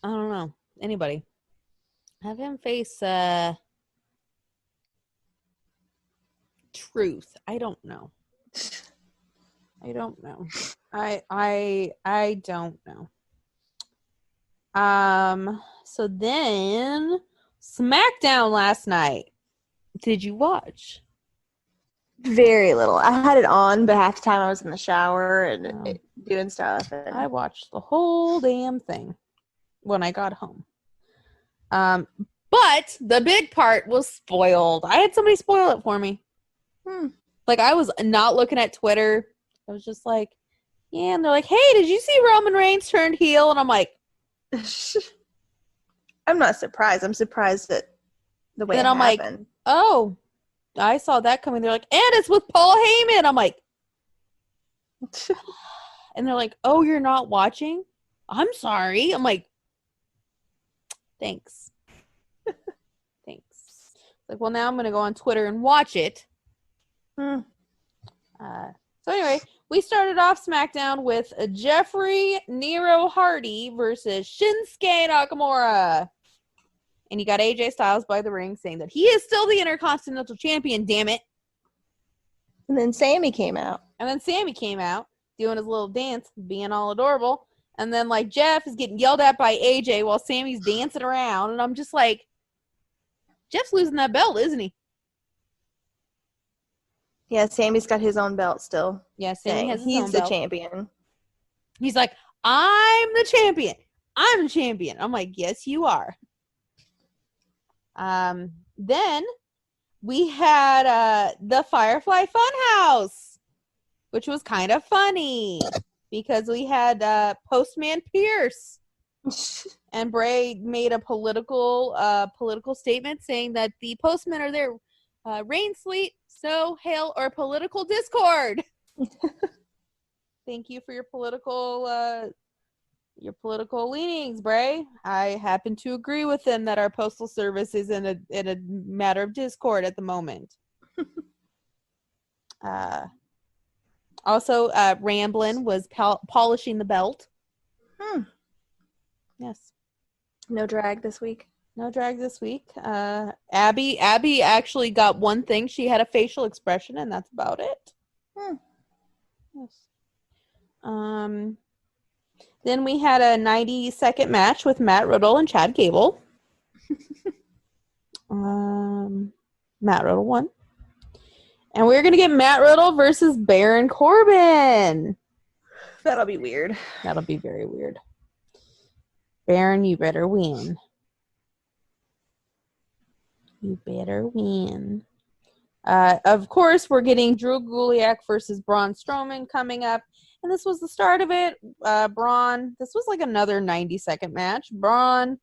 don't know, anybody. Have him face, Truth. I don't know. I don't know. I don't know. So then Smackdown last night. Did you watch? Very little. I had it on, but half the time I was in the shower and doing stuff. And I watched the whole damn thing when I got home. But the big part was spoiled. I had somebody spoil it for me. Like, I was not looking at Twitter. I was just like, yeah. And they're like, hey, did you see Roman Reigns turned heel? And I'm like, I'm not surprised. I'm surprised at the way it happened. Like, oh, I saw that coming. They're like, and it's with Paul Heyman. I'm like, and they're like, oh, you're not watching? I'm sorry. I'm like, thanks. Thanks. Like, well, now I'm going to go on Twitter and watch it. So anyway, we started off SmackDown with Jeffrey Nero Hardy versus Shinsuke Nakamura. And you got AJ Styles by the ring saying that he is still the Intercontinental Champion, damn it. And then Sammy came out. And then Sammy came out doing his little dance, being all adorable. And then, like, Jeff is getting yelled at by AJ while Sammy's dancing around. And I'm just like, Jeff's losing that belt, isn't he? Yeah, Sammy's got his own belt still. Yeah, Sammy has his He's own the belt. champion. He's like, I'm the champion. I'm the champion. I'm like, yes, you are. Then we had the Firefly Funhouse, which was kind of funny because we had Postman Pierce. And Bray made a political statement saying that the postmen are there, rain, sleet, snow, hail, or political discord. Thank you for your political leanings, Bray. I happen to agree with him that our postal service is in a matter of discord at the moment. Also, Ramblin' was polishing the belt. Yes. No drag this week. No drag this week. Abby actually got one thing. She had a facial expression, and that's about it. Yes. Then we had a 90-second match with Matt Riddle and Chad Gable. Matt Riddle won. And we're going to get Matt Riddle versus Baron Corbin. That'll be weird. That'll be very weird. Baron, you better win. You better win. Of course, we're getting Drew Gulak versus Braun Strowman coming up. And this was the start of it. Braun, this was like another 90-second match. Braun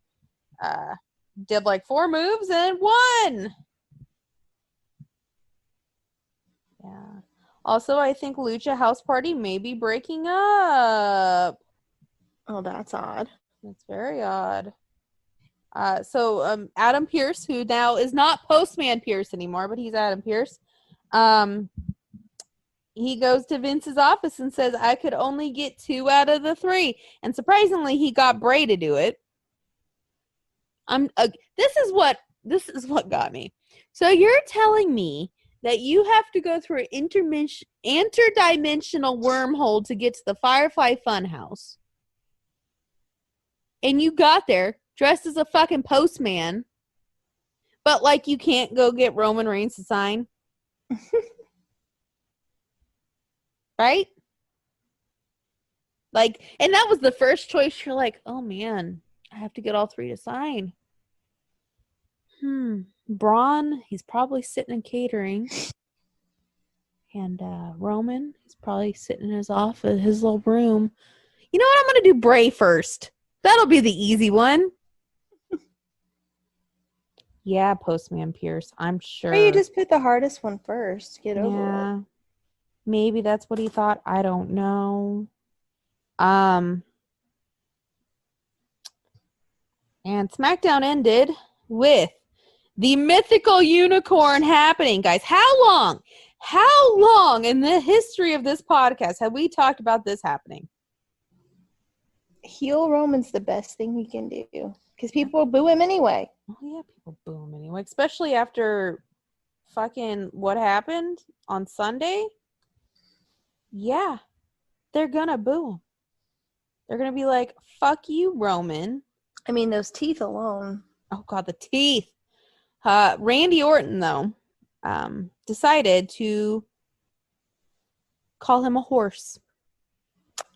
did like 4 moves and won. Yeah. Also, I think Lucha House Party may be breaking up. Oh, that's odd. That's very odd. So Adam Pearce, who now is not Postman Pearce anymore, but he's Adam Pearce. He goes to Vince's office and says, I could only get 2 out of the 3. And surprisingly, he got Bray to do it. This is what got me. So you're telling me that you have to go through an interdimensional wormhole to get to the Firefly Funhouse. And you got there dressed as a fucking postman, but like you can't go get Roman Reigns to sign. Right? Like, and that was the first choice. You're like, oh man, I have to get all 3 to sign. Braun, he's probably sitting in catering. And Roman, he's probably sitting in his office, his little room. You know what? I'm going to do Bray first. That'll be the easy one. Yeah, Postman Pierce, I'm sure. Or you just put the hardest one first. Get over it. Maybe that's what he thought. I don't know. And Smackdown ended with the mythical unicorn happening, guys. How long in the history of this podcast have we talked about this happening? Heel Roman's the best thing he can do because people boo him anyway. Oh yeah, people boo him anyway, especially after fucking what happened on Sunday. Yeah, they're gonna boo him. They're gonna be like, "Fuck you, Roman." I mean, those teeth alone. Oh god, the teeth. Randy Orton though decided to call him a horse.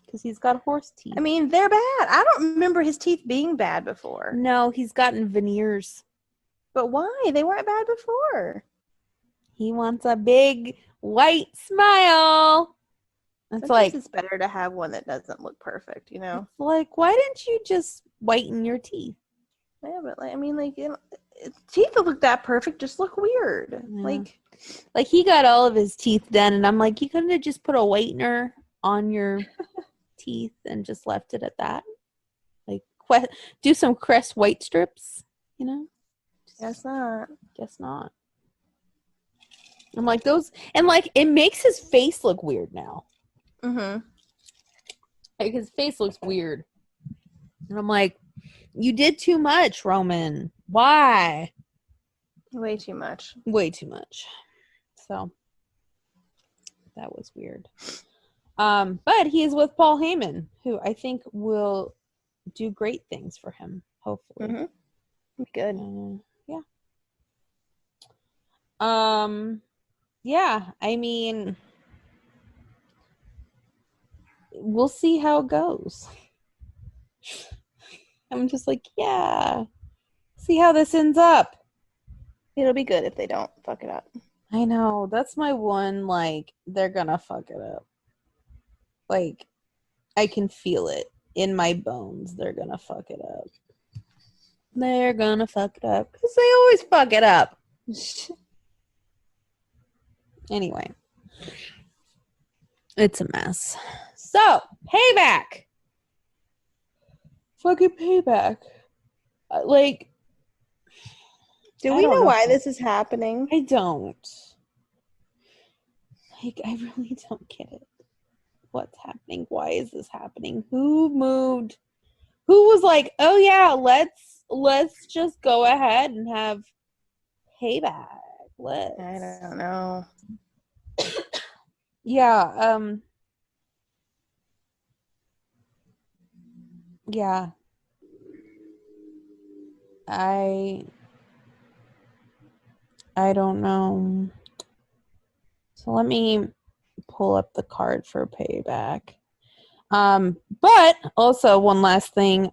Because he's got horse teeth. I mean, they're bad. I don't remember his teeth being bad before. No, he's gotten veneers. But why? They weren't bad before. He wants a big white smile. It's like it's better to have one that doesn't look perfect, you know? It's like, why didn't you just whiten your teeth? Yeah, but like, I mean, like, teeth that look that perfect just look weird. Yeah. Like he got all of his teeth done, and I'm like, you couldn't have just put a whitener on your teeth and just left it at that. Like, do some Crest white strips, you know? Guess not. Guess not. I'm like, those, and like, it makes his face look weird now. Like, his face looks weird. And I'm like, you did too much, Roman. Why? Way too much. Way too much. So, That was weird. But he is with Paul Heyman, who I think will do great things for him, hopefully. Mm-hmm. Good. Yeah. Yeah, I mean, we'll see how it goes. I'm just like, yeah, see how this ends up. It'll be good if they don't fuck it up. I know. That's my one, like, they're gonna fuck it up. Like, I can feel it in my bones. They're gonna fuck it up. They're gonna fuck it up. Because they always fuck it up. Anyway. It's a mess. So, Payback. Fucking Payback. Like, do we know why this is happening? I don't. Like, I really don't get it. What's happening? Why is this happening? Who moved? Who was like, oh yeah, let's just go ahead and have Payback. I don't know. Yeah, yeah. I don't know. So let me pull up the card for Payback. But also one last thing,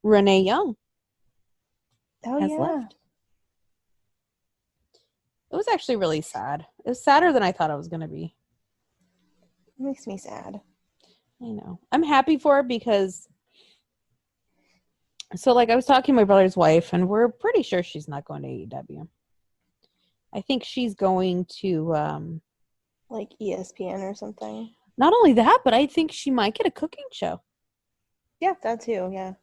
Renee Young has left. It was actually really sad. It was sadder than I thought it was going to be. It makes me sad. I know. I'm happy for it because, so like I was talking to my brother's wife and we're pretty sure she's not going to AEW. I think she's going to like ESPN or something. Not only that, but I think she might get a cooking show. Yeah, that too, yeah.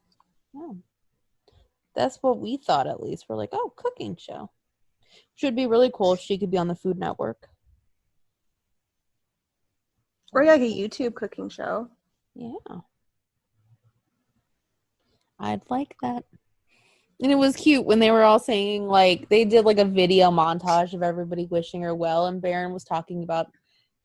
That's what we thought, at least. We're like, oh, cooking show. Should be really cool if she could be on the Food Network. Or like a YouTube cooking show. Yeah. I'd like that. And it was cute when they were all saying, like, they did like a video montage of everybody wishing her well, and Baron was talking about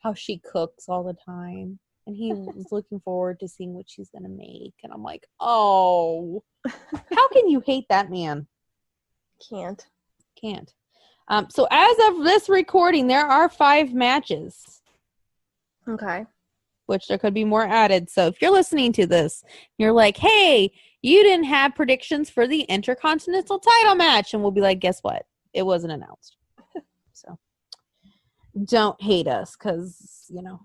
how she cooks all the time. And he was looking forward to seeing what she's going to make. And I'm like, oh, how can you hate that man? Can't. So as of this recording, there are 5 matches. Okay. Which there could be more added. So if you're listening to this, you're like, hey, you didn't have predictions for the Intercontinental title match. And we'll be like, guess what? It wasn't announced. So don't hate us because, you know.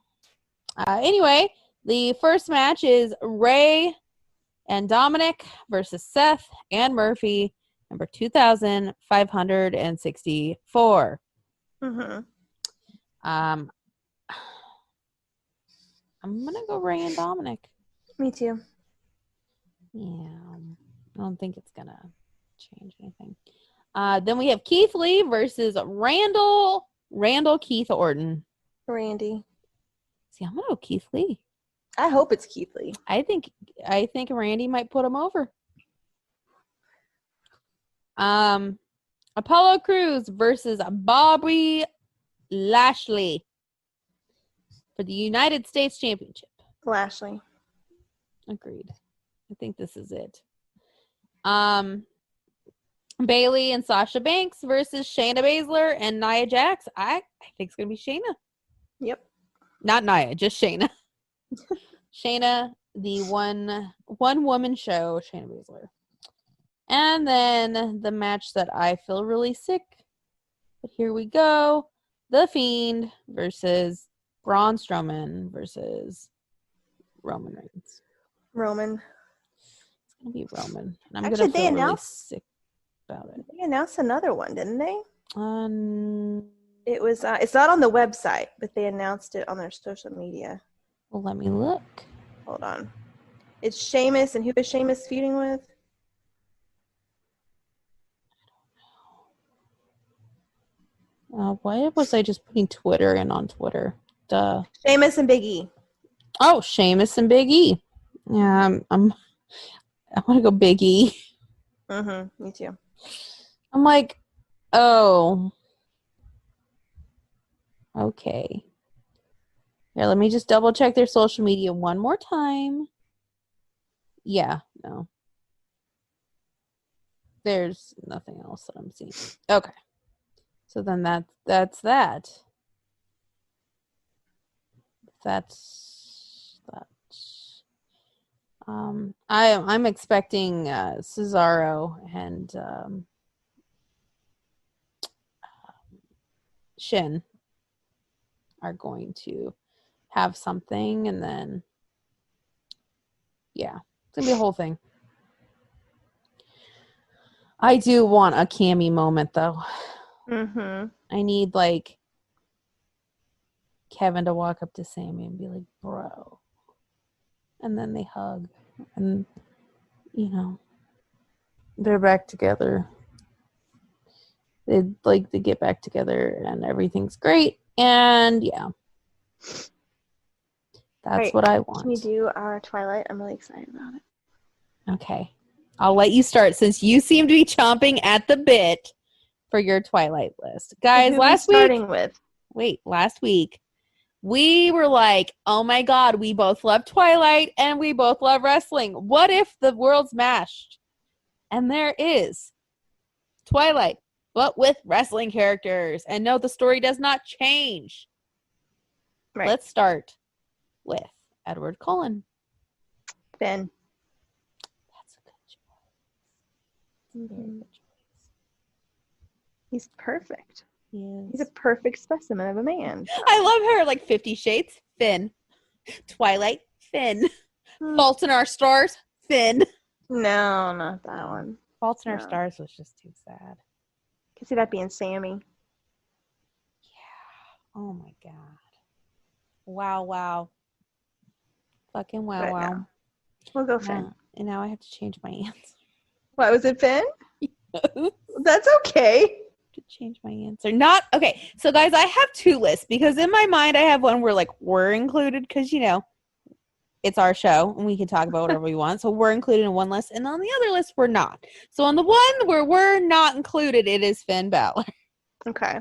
Anyway, the first match is Ray and Dominic versus Seth and Murphy, number 2,564. Mm-hmm. I'm going to go Ray and Dominic. Me too. Yeah. I don't think it's going to change anything. Then we have Keith Lee versus Randall Keith Orton. Randy. See, I'm going to go Keith Lee. I hope it's Keith Lee. I think Randy might put him over. Apollo Crews versus Bobby Lashley for the United States Championship. Lashley. Agreed. I think this is it. Bailey and Sasha Banks versus Shayna Baszler and Nia Jax. I think it's going to be Shayna. Yep. Not Nia, just Shayna. Shayna, the one woman show, Shayna Baszler. And then the match that I feel really sick. But here we go. The Fiend versus Braun Strowman versus Roman Reigns. Roman. It's going to be Roman. And I'm Actually, going to feel really sick about it. They announced another one, didn't they? It was. It's not on the website, but they announced it on their social media. Well, let me look. Hold on. It's Sheamus, and who is Sheamus feuding with? Why was I just putting Twitter in on Twitter? Duh. Sheamus and Big E. Oh, Sheamus and Big E. Yeah, I want to go Big E. Mm-hmm. Me too. I'm like, oh, okay. Here, let me just double check their social media one more time. Yeah, no. There's nothing else that I'm seeing. Okay. So then that's that. That's that. I'm expecting Cesaro and Shin are going to have something, and then yeah, it's gonna be a whole thing. I do want a Cammy moment though. I need like Kevin to walk up to Sammy and be like, "Bro," and then they hug, and you know, they're back together. They'd like to get back together, and everything's great. And yeah, that's what I want. Can we do our Twilight? I'm really excited about it. Okay. I'll let you start since you seem to be chomping at the bit for your Twilight list. Guys, last week, we were like, oh my God, we both love Twilight and we both love wrestling. What if the world's mashed? And there is Twilight, but with wrestling characters. And no, the story does not change. Right. Let's start with Edward Cullen. Finn. That's a good choice. Very good choice. He's perfect. Yes. He's a perfect specimen of a man. I love her. Like 50 Shades, Finn. Twilight, Finn. Fault in Our Stars, Finn. No, not that one. Fault in Our Stars was just too sad. Could see that being Sammy. Yeah. Oh my God. Wow. Fucking wow. No. We'll go Finn. And now I have to change my answer. What, was it Finn? Yes. That's okay. To change my answer. Not okay. So guys, I have two lists because in my mind I have one where like we're included because it's our show and we can talk about whatever we want. So we're included in one list, and on the other list we're not. So on the one where we're not included, it is Finn Balor. Okay.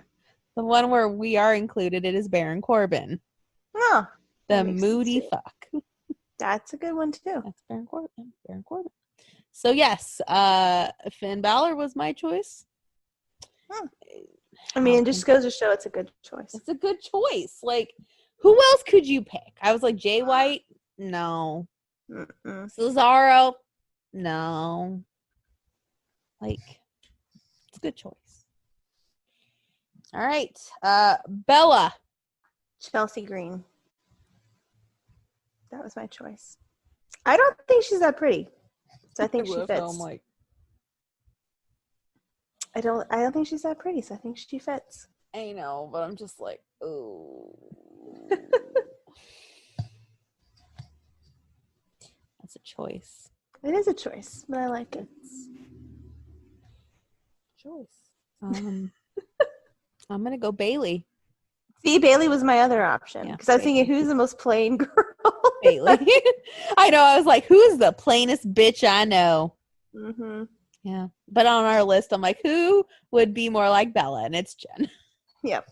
The one where we are included, it is Baron Corbin. Oh, the moody fuck. That's a good one too. That's Baron Corbin. So yes, Finn Balor was my choice. I mean, it just goes to show it's a good choice. It's a good choice. Like, who else could you pick? I was like, Jay White? No. Cesaro? No. Like, it's a good choice. All right. Bella. Chelsea Green. That was my choice. I don't think she's that pretty. So I think she fits. I don't think she's that pretty, so I think she fits. I know, but I'm just like, ooh. That's a choice. It is a choice, but I like it. Choice. I'm gonna go Bailey. See, Bailey was my other option because I was thinking, who's the most plain girl? Bailey. I know. I was like, who's the plainest bitch I know? Mm-hmm. Yeah, but on our list, I'm like, who would be more like Bella? And it's Jen. Yep.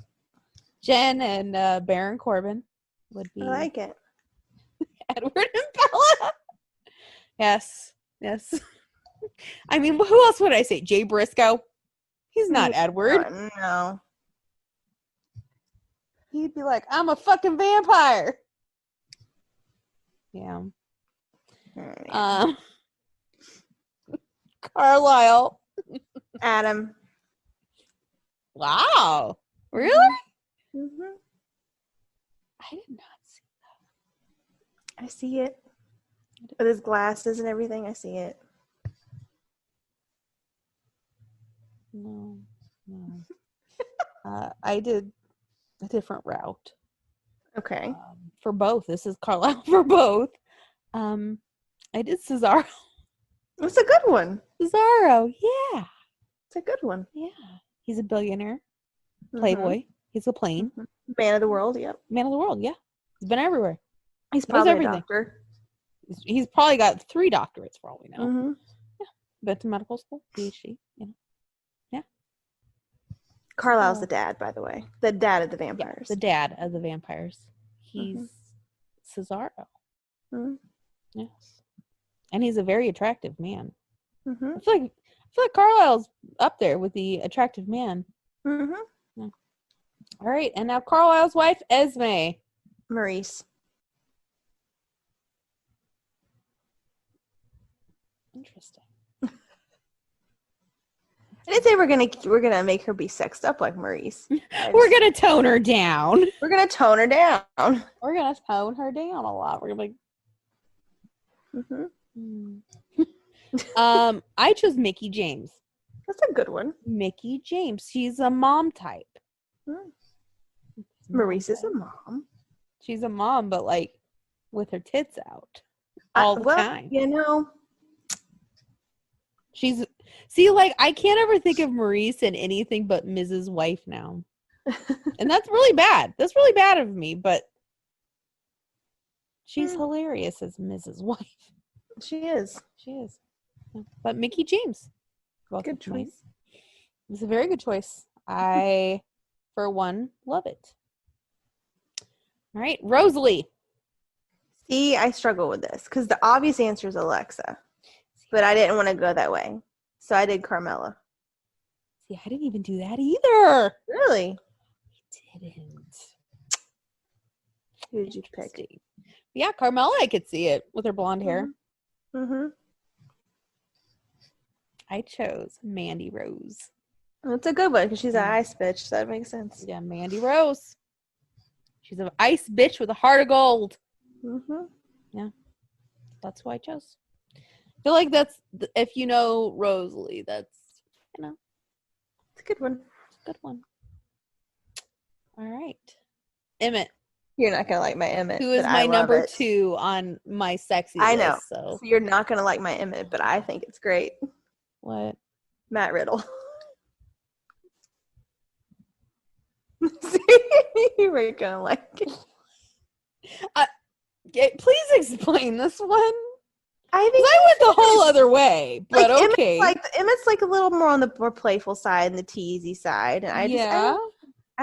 Jen and Baron Corbin would be. I like it. Edward and Bella. Yes. I mean, who else would I say? Jay Briscoe. He's not Edward. No. He'd be like, I'm a fucking vampire. Yeah. Carlisle. Adam. Wow. Really? Mm-hmm. I did not see that. I see it. With his glasses and everything, I see it. No. I did a different route. Okay. For both. This is Carlisle for both. I did Cesaro. It's a good one. Cesaro, yeah. It's a good one. Yeah. He's a billionaire. Playboy. He's a plane. Man of the world, yep. Man of the world, yeah. He's been everywhere. He's probably a doctor. He's probably got 3 doctorates for all we know. Mm-hmm. Yeah. Been to medical school, PhD, Yeah. Carlisle's the dad, by the way. The dad of the vampires. Yeah, the dad of the vampires. He's Cesaro. Mm-hmm. Yes. And he's a very attractive man. Mm-hmm. I feel like Carlisle's up there with the attractive man. Mm-hmm. Yeah. All right, and now Carlisle's wife, Esme. Maurice. Interesting. I didn't say we're gonna make her be sexed up like Maurice. We're gonna tone her down. We're gonna tone her down. We're gonna tone her down a lot. We're gonna be. I chose Mickey James. That's a good one. Mickey James. She's a mom type. Maurice is a mom. She's a mom, but like with her tits out all the time. You know. I can't ever think of Maurice in anything but Mrs. Wife now. And that's really bad. That's really bad of me, but she's hilarious as Mrs. Wife. She is. She is. But Mickey James. Good choice. It's a very good choice. I, for one, love it. All right, Rosalie. See, I struggle with this because the obvious answer is Alexa, but I didn't want to go that way, so I did Carmella. See, I didn't even do that either. Really? I didn't. Who did you pick? Yeah, Carmella, I could see it with her blonde hair. Mm-hmm. I chose Mandy Rose. That's a good one because she's an ice bitch, so that makes sense. Yeah, Mandy Rose. She's an ice bitch with a heart of gold. Mm-hmm. Yeah, that's who I chose. I feel like that's, if you know Rosalie, that's, it's a good one. It's a good one. All right. Emmett. You're not going to like my Emmett. Who is my number 2 on my sexy list. I know. So you're not going to like my Emmett, but I think it's great. What? Matt Riddle. You were going to like it. Please explain this one. I think I went the whole other way, but like, okay. Emmett's like a little more on the more playful side and the teasy side, and I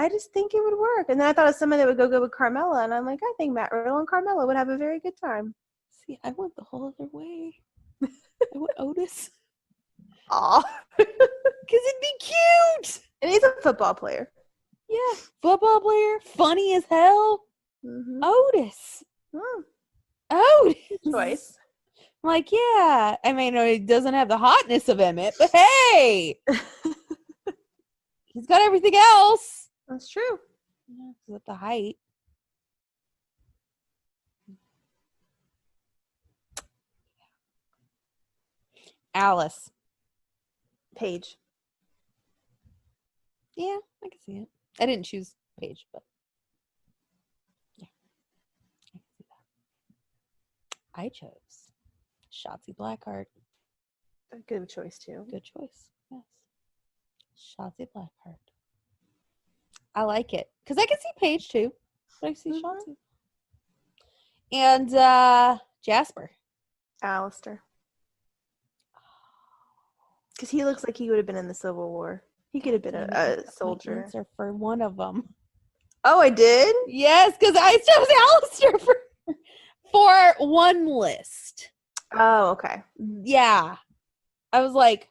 just think it would work. And then I thought of somebody that would go good with Carmella, and I'm like, I think Matt Riddle and Carmella would have a very good time. See, I went the whole other way. I went Otis. Aw. Because it'd be cute. And he's a football player. Yeah, football player, funny as hell. Mm-hmm. Otis. Otis. Good choice. I'm like, yeah. I mean, he doesn't have the hotness of Emmett, but hey, he's got everything else. That's true. Yeah, with the height. Alice. Paige. Yeah, I can see it. I didn't choose Paige, but yeah, I can see that. I chose Shotzi Blackheart. A good choice too. Good choice. Yes, Shotzi Blackheart. I like it because I can see Paige too, but I see Shotzi. And Jasper. Alistair. Because he looks like he would have been in the Civil War. He could have been a soldier. Answer for one of them. Oh, I did? Yes, because I chose Alistair for one list. Oh, okay. Yeah. I was like,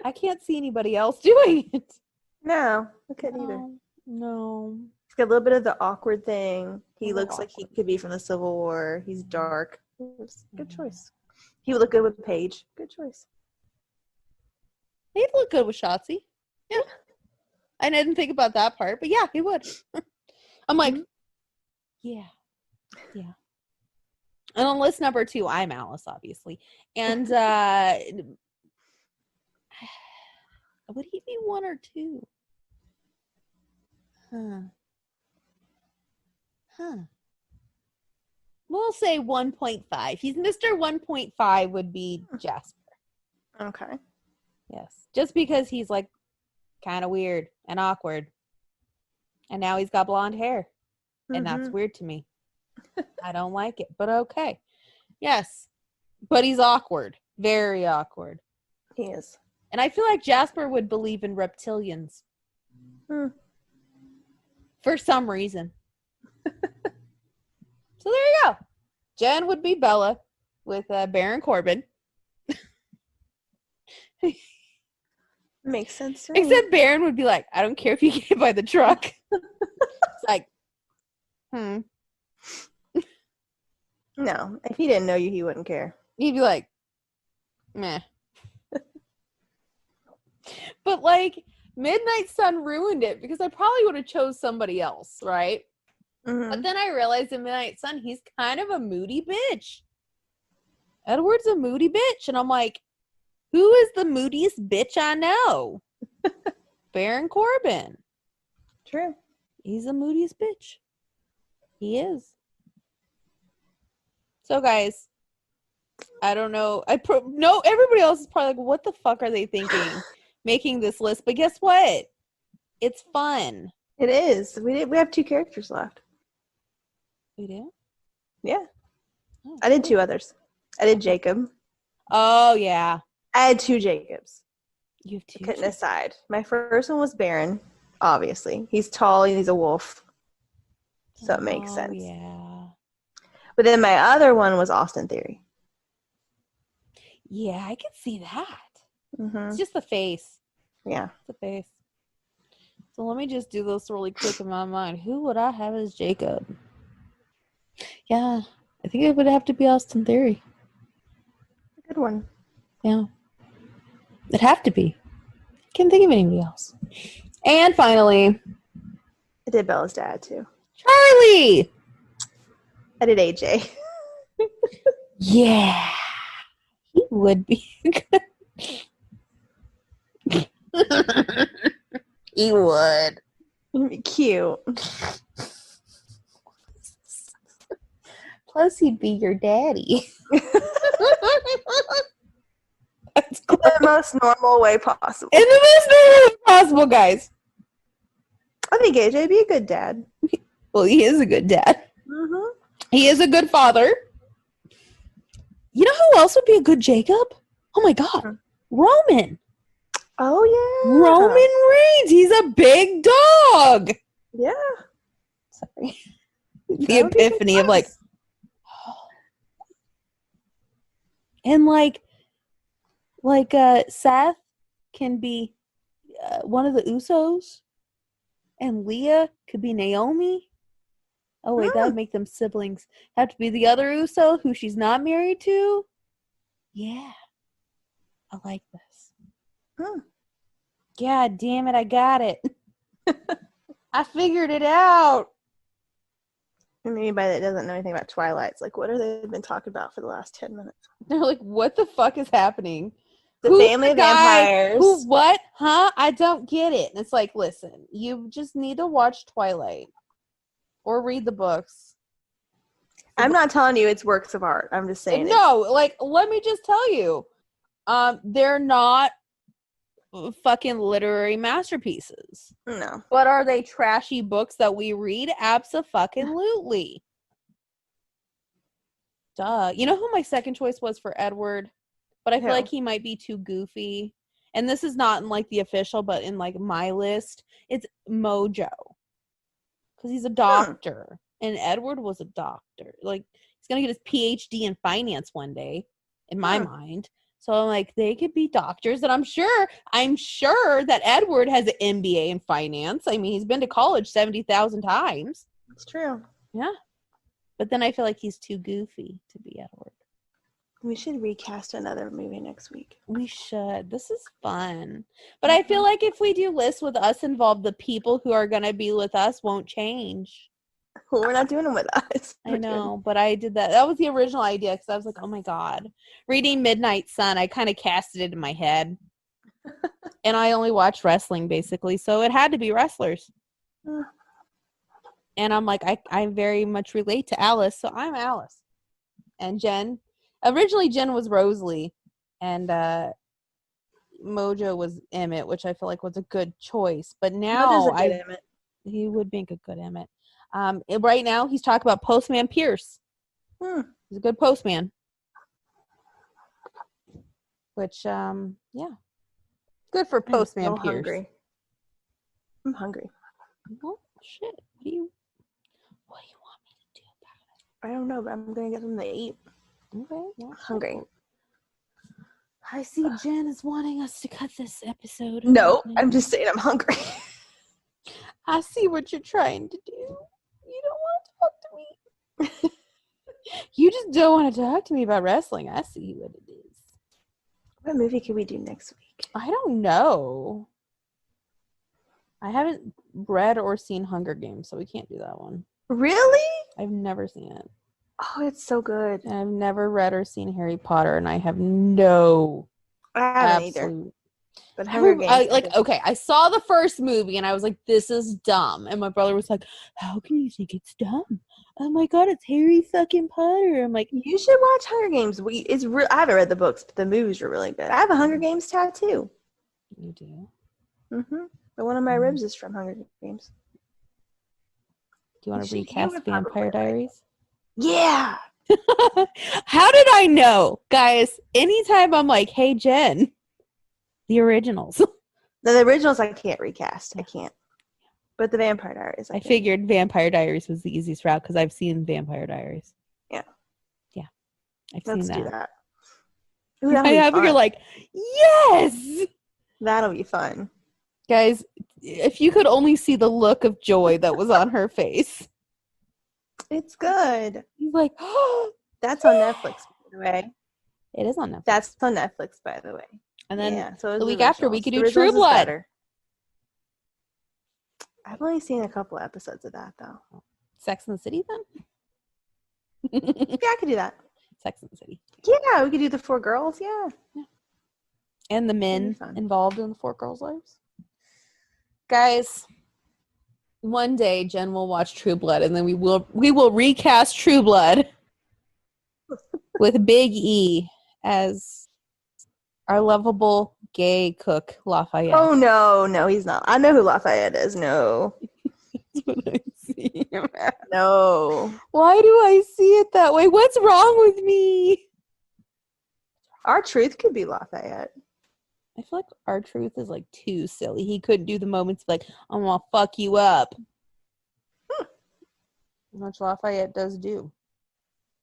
I can't see anybody else doing it. No, I couldn't either. No. He's got a little bit of the awkward thing. He looks like he could be from the Civil War. He's dark. Good choice. He would look good with Paige. Good choice. He'd look good with Shotzi. Yeah. I didn't think about that part, but yeah, he would. I'm like, yeah. And on list number 2, I'm Alice, obviously. And would he be 1 or 2? We'll say 1.5. He's Mr. 1.5 would be Jasper. Okay. Yes. Just because he's like kind of weird and awkward. And now he's got blonde hair. And that's weird to me. I don't like it, but okay. Yes. But he's awkward. Very awkward. He is. And I feel like Jasper would believe in reptilians. for some reason. So there you go. Jen would be Bella with Baron Corbin. Makes sense to me. Except Baron would be like, I don't care if you get hit by the truck. It's like, No, if he didn't know you, he wouldn't care. He'd be like, meh. But like, Midnight Sun ruined it because I probably would have chose somebody else, right? Mm-hmm. But then I realized in Midnight Sun, he's kind of a moody bitch. Edward's a moody bitch. And I'm like, who is the moodiest bitch I know? Baron Corbin. True. He's the moodiest bitch. He is. So, guys, I don't know. No, everybody else is probably like, what the fuck are they thinking making this list? But guess what? It's fun. It is. We have 2 characters left. We do? Yeah. Oh, I did 2 others. I did Jacob. Oh, yeah. I had 2 Jacobs. You have 2. I couldn't decide. My first one was Baron, obviously. He's tall and he's a wolf. So it makes sense. Yeah. But then my other one was Austin Theory. Yeah, I can see that. Mm-hmm. It's just the face. Yeah. It's the face. So let me just do this really quick in my mind. Who would I have as Jacob? Yeah, I think it would have to be Austin Theory. Good one. Yeah. It'd have to be. Can't think of anybody else. And finally, I did Bella's dad, too. Charlie! I did AJ. Yeah. He would be good. He would. Cute. Plus, he'd be your daddy. That's In the most normal way possible. in the most normal way possible, guys. I think AJ would be a good dad. Well, he is a good dad. Mm-hmm. He is a good father. You know who else would be a good Jacob? Oh my God. Roman. Oh, yeah. Roman Reigns. He's a big dog. Yeah. Sorry. The epiphany of like, and like Seth can be one of the Usos, and Leah could be Naomi. Oh wait, that would make them siblings. Have to be the other Uso who she's not married to. Yeah, I like this. God damn it, I got it. I figured it out. And anybody that doesn't know anything about Twilight, it's like, what are they been talking about for the last 10 minutes? They're like, what the fuck is happening? The family of vampires. Who, what? Huh? I don't get it. And it's like, listen, you just need to watch Twilight or read the books. I'm not telling you it's works of art. I'm just saying. No, like, let me just tell you, they're not fucking literary masterpieces. No. But are they trashy books that we read? Abso-fucking-lutely. Duh. You know who my second choice was for Edward? But I feel like he might be too goofy. And this is not in like the official, but in like my list. It's Mojo. Because he's a doctor. And Edward was a doctor. Like, he's going to get his PhD in finance one day, in my mind. So I'm like, they could be doctors. And I'm sure that Edward has an MBA in finance. I mean, he's been to college 70,000 times. It's true. Yeah. But then I feel like he's too goofy to be Edward. We should recast another movie next week. We should. This is fun. But I feel like if we do lists with us involved, the people who are going to be with us won't change. Well, we're not doing them with us. I know, but I did that. That was the original idea because I was like, oh my God. Reading Midnight Sun, I kind of casted it in my head. And I only watched wrestling, basically. So it had to be wrestlers. And I'm like, I very much relate to Alice, so I'm Alice. And Jen. Originally, Jen was Rosalie. And Mojo was Emmett, which I feel like was a good choice. But now he would make a good Emmett. Right now, he's talking about Postman Pierce. He's a good postman. Which, yeah. Good for Postman Pierce. I'm hungry. Oh, shit. What do you want me to do about I don't know, but I'm gonna get something to eat. it? Okay. Well, Hungry. I see Jen is wanting us to cut this episode. No, I'm just saying I'm hungry. I see what you're trying to do. You don't want to talk to me. You just don't want to talk to me about wrestling. I see what it is. What movie can we do next week? I don't know. I haven't read or seen Hunger Games, so we can't do that one. Really? I've never seen it. Oh, it's so good. And I've never read or seen Harry Potter, and I have no I haven't either. But Hunger Games. Okay, I saw the first movie, and I was like, this is dumb. And my brother was like, how can you think it's dumb? Oh my god, it's Harry fucking Potter. I'm like, you should watch Hunger Games. I haven't read the books, but the movies are really good. I have a Hunger Games tattoo. You do? Mm-hmm. But one of my ribs is from Hunger Games. Do you want to recast Vampire Diaries? Yeah. How did I know? Guys, anytime I'm like, hey, Jen, the originals. The originals I can't recast. I can't. But the Vampire Diaries. I figured Vampire Diaries was the easiest route because I've seen Vampire Diaries. Yeah. Yeah. Let's do that. Ooh, I figure like, yes! That'll be fun. Guys, if you could only see the look of joy that was on her face. It's good. He's like, oh, that's on Netflix, by the way. It is on Netflix. That's on Netflix, by the way. And then so the week after, we could do True Blood. I've only seen a couple episodes of that, though. Sex and the City, then? Yeah, I could do that. Sex and the City. Yeah, we could do the 4 girls, yeah. And the men involved in the 4 girls' lives. Guys, one day Jen will watch True Blood, and then we will recast True Blood with Big E as our lovable gay cook, Lafayette. Oh, no, he's not. I know who Lafayette is. No. That's what I see him as. No. Why do I see it that way? What's wrong with me? R-Truth could be Lafayette. I feel like R-Truth is like too silly. He couldn't do the moments like, I'm gonna fuck you up. Which Lafayette does do.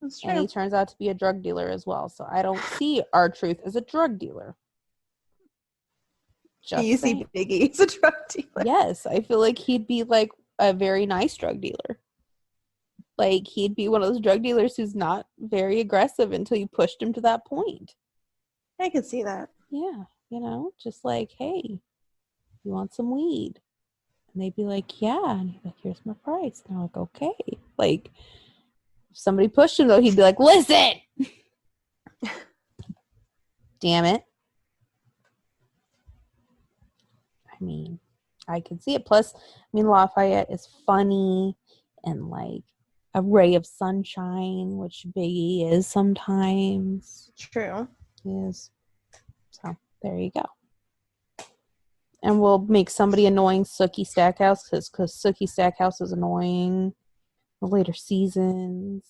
That's true. And he turns out to be a drug dealer as well. So I don't see R-Truth as a drug dealer. You see Biggie as a drug dealer? Yes, I feel like he'd be like a very nice drug dealer. Like he'd be one of those drug dealers who's not very aggressive until you pushed him to that point. I can see that. Yeah, just like, hey, you want some weed? And they'd be like, yeah. And he'd be like, here's my price. And I'm like, okay. Like, if somebody pushed him, though, he'd be like, listen! Damn it. I mean, I can see it. Plus, Lafayette is funny and, like, a ray of sunshine, which Biggie is sometimes. True. He is. So, there you go. And we'll make somebody annoying Sookie Stackhouse because Sookie Stackhouse is annoying. The later seasons.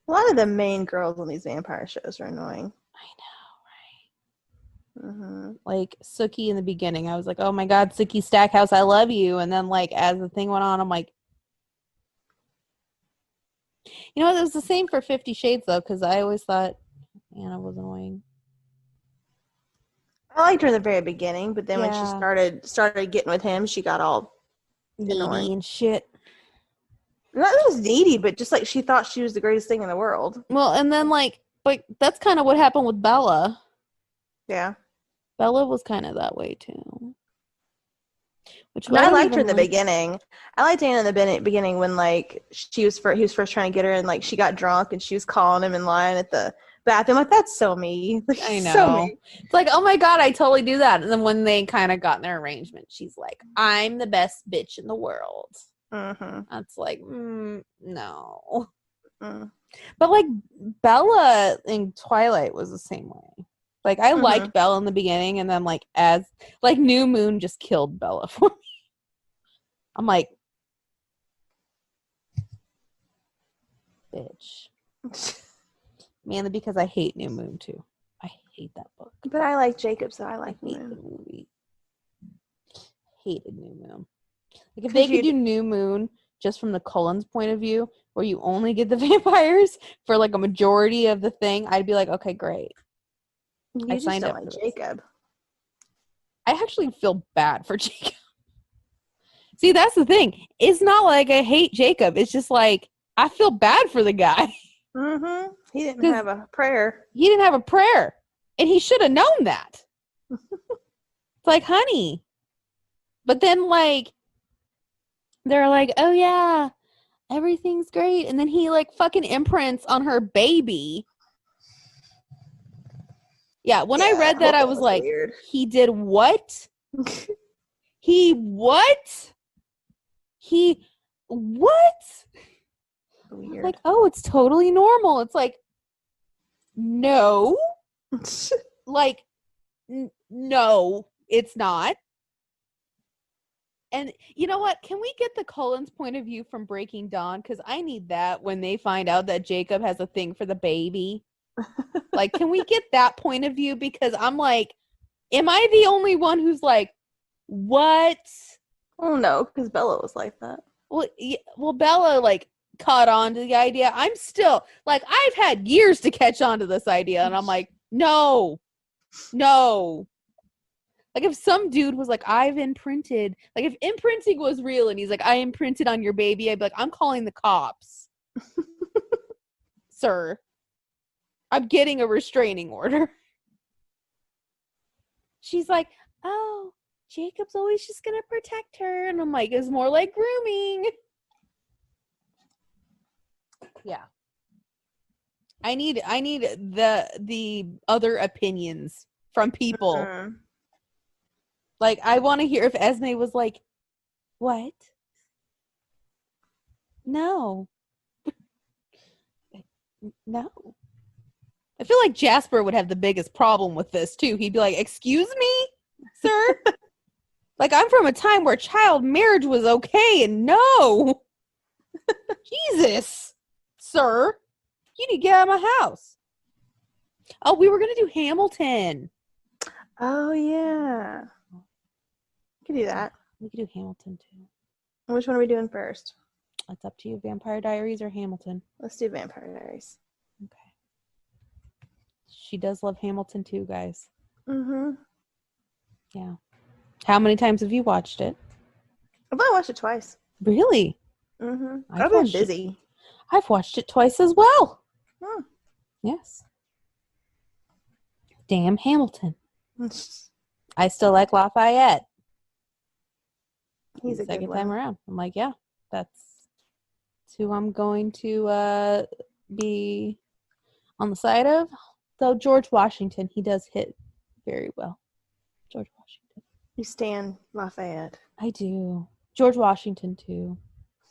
A lot of the main girls on these vampire shows are annoying. I know, right? Mm-hmm. Like Sookie in the beginning, I was like, "Oh my god, Sookie Stackhouse, I love you." And then, like, as the thing went on, I'm like, it was the same for 50 Shades though, because I always thought Anna was annoying. I liked her in the very beginning, but then when she started getting with him, she got all needy and shit. Not just needy, but just like she thought she was the greatest thing in the world. Well, and then like that's kind of what happened with Bella. Yeah. Bella was kind of that way too. I liked her in the beginning. I liked Anna in the beginning when like he was first trying to get her and like she got drunk and she was calling him in line at the bathroom. Like, that's so me. Like, I know. So me. It's like, oh my god, I totally do that. And then when they kind of got in their arrangement, she's like, I'm the best bitch in the world. Mm-hmm. That's like, no. Mm. But like Bella in Twilight was the same way. Like I liked Bella in the beginning, and then like as like New Moon just killed Bella for me. I'm like, bitch. Mainly because I hate New Moon too. I hate that book. But I like Jacob, so I like New Moon. The movie. Hated New Moon. Like if they could do New Moon just from the Cullens point of view, where you only get the vampires for like a majority of the thing, I'd be like, okay, great. You just don't like Jacob. I actually feel bad for Jacob. See, that's the thing. It's not like I hate Jacob. It's just like I feel bad for the guy. Mm-hmm. He didn't have a prayer. He didn't have a prayer. And he should have known that. It's like, honey. But then, like, they're like, oh, yeah, everything's great. And then he, like, fucking imprints on her baby. Yeah, when I read that, I was like, weird. He did what? He what? He what? Weird. Like, oh, it's totally normal. It's like, no. Like, no, it's not. And you know what? Can we get the Cullens' point of view from Breaking Dawn? Because I need that when they find out that Jacob has a thing for the baby. Like, can we get that point of view? Because I'm like, am I the only one who's like, what? Oh, no, because Bella was like that. Well, Bella, like, caught on to the idea. I'm still, like, I've had years to catch on to this idea, and I'm like, no. Like, if some dude was like, I've imprinted, like, if imprinting was real, and he's like, I imprinted on your baby, I'd be like, I'm calling the cops. Sir. I'm getting a restraining order. She's like, oh, Jacob's always just gonna protect her. And I'm like, it's more like grooming. Yeah. I need the other opinions from people. Uh-huh. Like, I want to hear if Esme was like, what? No. No. I feel like Jasper would have the biggest problem with this, too. He'd be like, excuse me, sir? Like, I'm from a time where child marriage was okay, and no. Jesus, sir. You need to get out of my house. Oh, we were going to do Hamilton. Oh, yeah. We could do that. We could do Hamilton, too. Which one are we doing first? It's up to you. Vampire Diaries or Hamilton? Let's do Vampire Diaries. Okay. She does love Hamilton too, guys. Mm-hmm. Yeah. How many times have you watched it? I've only watched it twice. Really? Mm-hmm. I've been busy. I've watched it twice as well. Hmm. Yes. Damn Hamilton. I still like Lafayette. He's a second good time around. I'm like, yeah, that's who I'm going to be on the side of. Though George Washington, he does hit very well. George Washington. You stan Lafayette. I do. George Washington, too.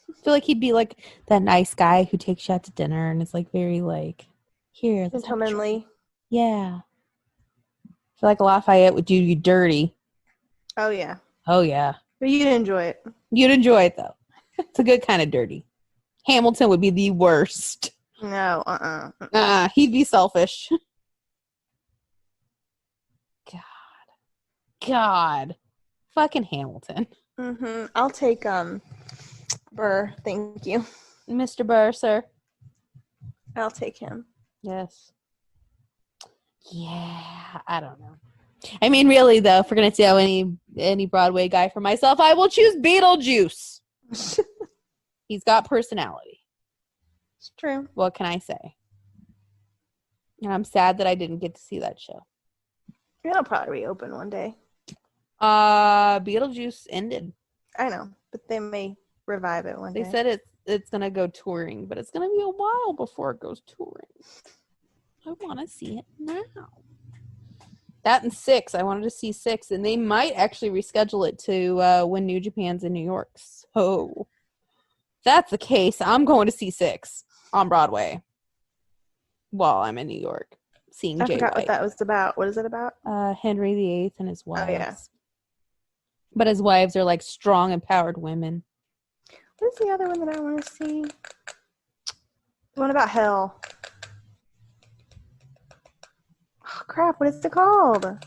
I feel like he'd be like that nice guy who takes you out to dinner and is like very like, here. Gentlemanly. Yeah. I feel like Lafayette would do you dirty. Oh, yeah. Oh, yeah. But you'd enjoy it. You'd enjoy it, though. It's a good kind of dirty. Hamilton would be the worst. No, he'd be selfish. God. Fucking Hamilton. Mm-hmm. I'll take, Burr. Thank you. Mr. Burr, sir. I'll take him. Yes. Yeah, I don't know. I mean, really, though, if we're going to see any Broadway guy for myself, I will choose Beetlejuice. He's got personality. It's true. What can I say? And I'm sad that I didn't get to see that show. It'll probably reopen one day. Beetlejuice ended. I know, but they may revive it one day. They said it's going to go touring, but it's going to be a while before it goes touring. I want to see it now. That and 6. I wanted to see 6, and they might actually reschedule it to when New Japan's in New York. So, if that's the case, I'm going to see 6 on Broadway while I'm in New York. Seeing Jay forgot White. What that was about. What is it about? Henry VIII and his wives. Oh, yeah. But his wives are like strong, empowered women. What's the other one that I want to see? The one about hell. Oh, crap. What is it called? I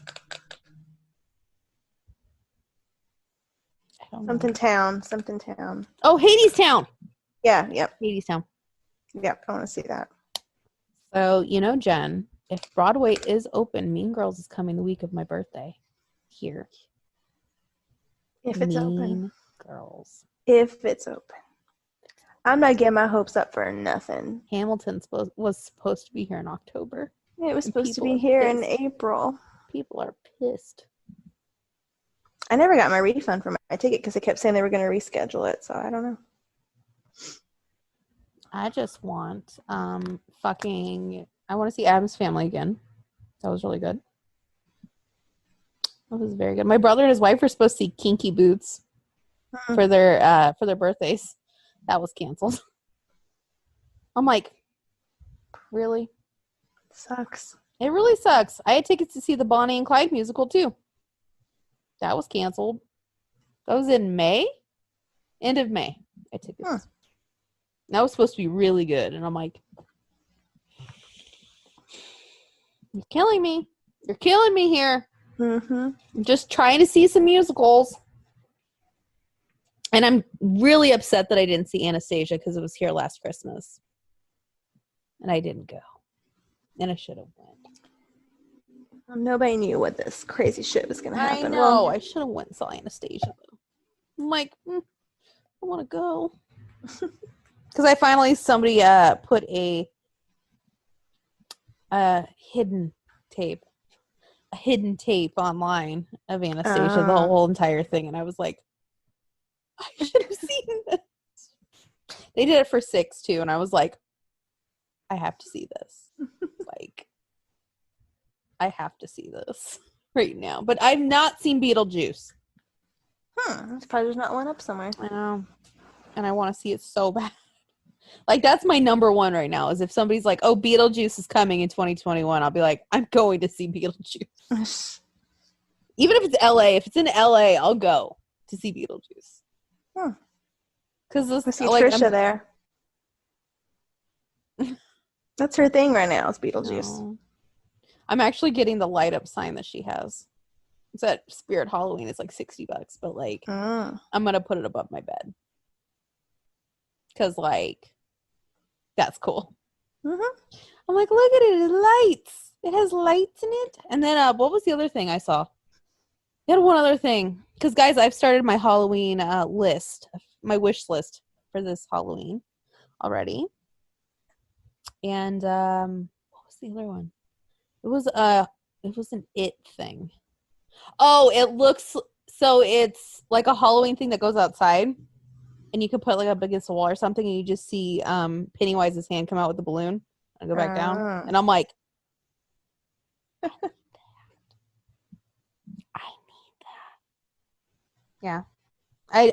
don't Something Town. Something Town. Oh, Hades Town. Yeah, yep. Hades Town. Yep, I want to see that. So, Jen, if Broadway is open, Mean Girls is coming the week of my birthday here. If it's open. Mean Girls. If it's open. I'm not getting my hopes up for nothing. Hamilton was supposed to be here in October. It was supposed to be here in April. People are pissed. I never got my refund for my ticket because they kept saying they were going to reschedule it, so I don't know. I just want I want to see Addams Family again. That was really good. That was very good. My brother and his wife were supposed to see Kinky Boots for their birthdays. That was canceled. I'm like, really? Sucks. It really sucks. I had tickets to see the Bonnie and Clyde musical too. That was canceled. That was in May? End of May. I had tickets. That was supposed to be really good. And I'm like, you're killing me. You're killing me here. Mm-hmm. I'm just trying to see some musicals. And I'm really upset that I didn't see Anastasia because it was here last Christmas. And I didn't go. And I should have went. Nobody knew what this crazy shit was going to happen. I know. I should have went and saw Anastasia, though. I'm like, I want to go. Because somebody put a hidden tape online of Anastasia, the whole entire thing. And I was like, I should have seen this. They did it for 6 too, and I was like, I have to see this. I have to see this right now. But I've not seen Beetlejuice. It's probably there's not one up somewhere. I know. And I want to see it so bad. That's my number one right now, is if somebody's like, oh, Beetlejuice is coming in 2021, I'll be like, I'm going to see Beetlejuice. Even if it's LA. If it's in LA, I'll go to see Beetlejuice. Because I see Trisha there. That's her thing right now, is Beetlejuice. No. I'm actually getting the light up sign that she has. It's at Spirit Halloween. It's like $60, but I'm gonna put it above my bed because that's cool. Mm-hmm. I'm like, look at it, it's lights. It has lights in it. And then what was the other thing I saw? I had one other thing, because guys, I've started my Halloween list, my wish list for this Halloween already. And what was the other one? It was an It thing. Oh, it's like a Halloween thing that goes outside, and you can put up against a wall or something, and you just see Pennywise's hand come out with the balloon and go back down. And I'm like, I need that. Yeah.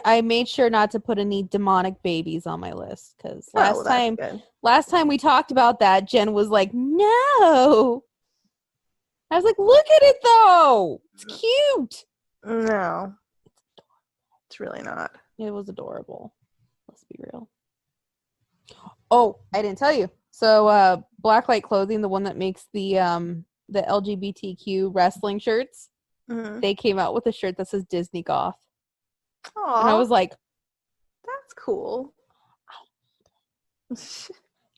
I made sure not to put any demonic babies on my list, because last time we talked about that, Jen was like, no. I was like, look at it though. It's cute. No. It's really not. It was adorable. Let's be real. Oh, I didn't tell you. So Blacklight Clothing, the one that makes the LGBTQ wrestling shirts, they came out with a shirt that says Disney Goth. Aww. And I was like, that's cool.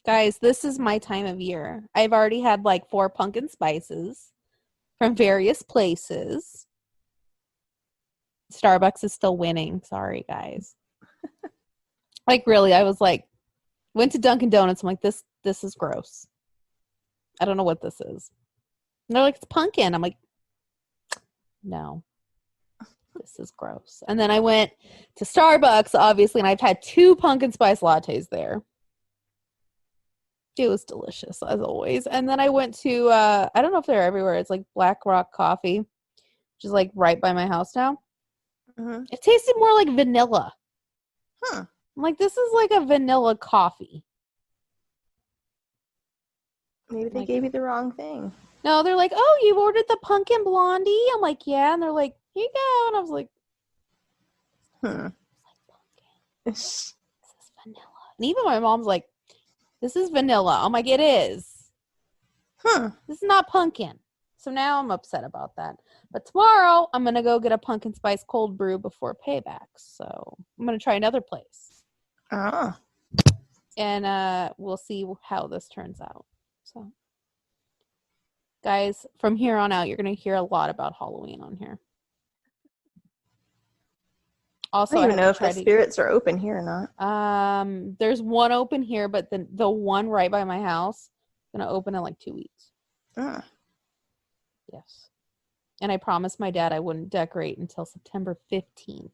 Guys, this is my time of year. I've already had 4 pumpkin spices from various places. Starbucks is still winning. Sorry, guys. Really, I was went to Dunkin' Donuts. I'm like, this is gross. I don't know what this is. And they're like, it's pumpkin. I'm like, no, this is gross. And then I went to Starbucks, obviously, and I've had 2 pumpkin spice lattes there. It was delicious, as always. And then I went to, I don't know if they're everywhere. It's Black Rock Coffee, which is right by my house now. Mm-hmm. It tasted more like vanilla. I'm like, this is like a vanilla coffee. Maybe they gave you the wrong thing. No, they're like, oh, you ordered the pumpkin blondie? I'm like, yeah. And they're like, here you go. And I was like, pumpkin. This is vanilla. And even my mom's like, this is vanilla. I'm like, it is. This is not pumpkin. So now I'm upset about that. But tomorrow I'm going to go get a pumpkin spice cold brew before Payback. So I'm going to try another place. Oh. And we'll see how this turns out. So, guys, from here on out, you're going to hear a lot about Halloween on here. Also, I don't even know if the spirits are open here or not. There's one open here, but the one right by my house is going to open in like 2 weeks. Yes. And I promised my dad I wouldn't decorate until September 15th.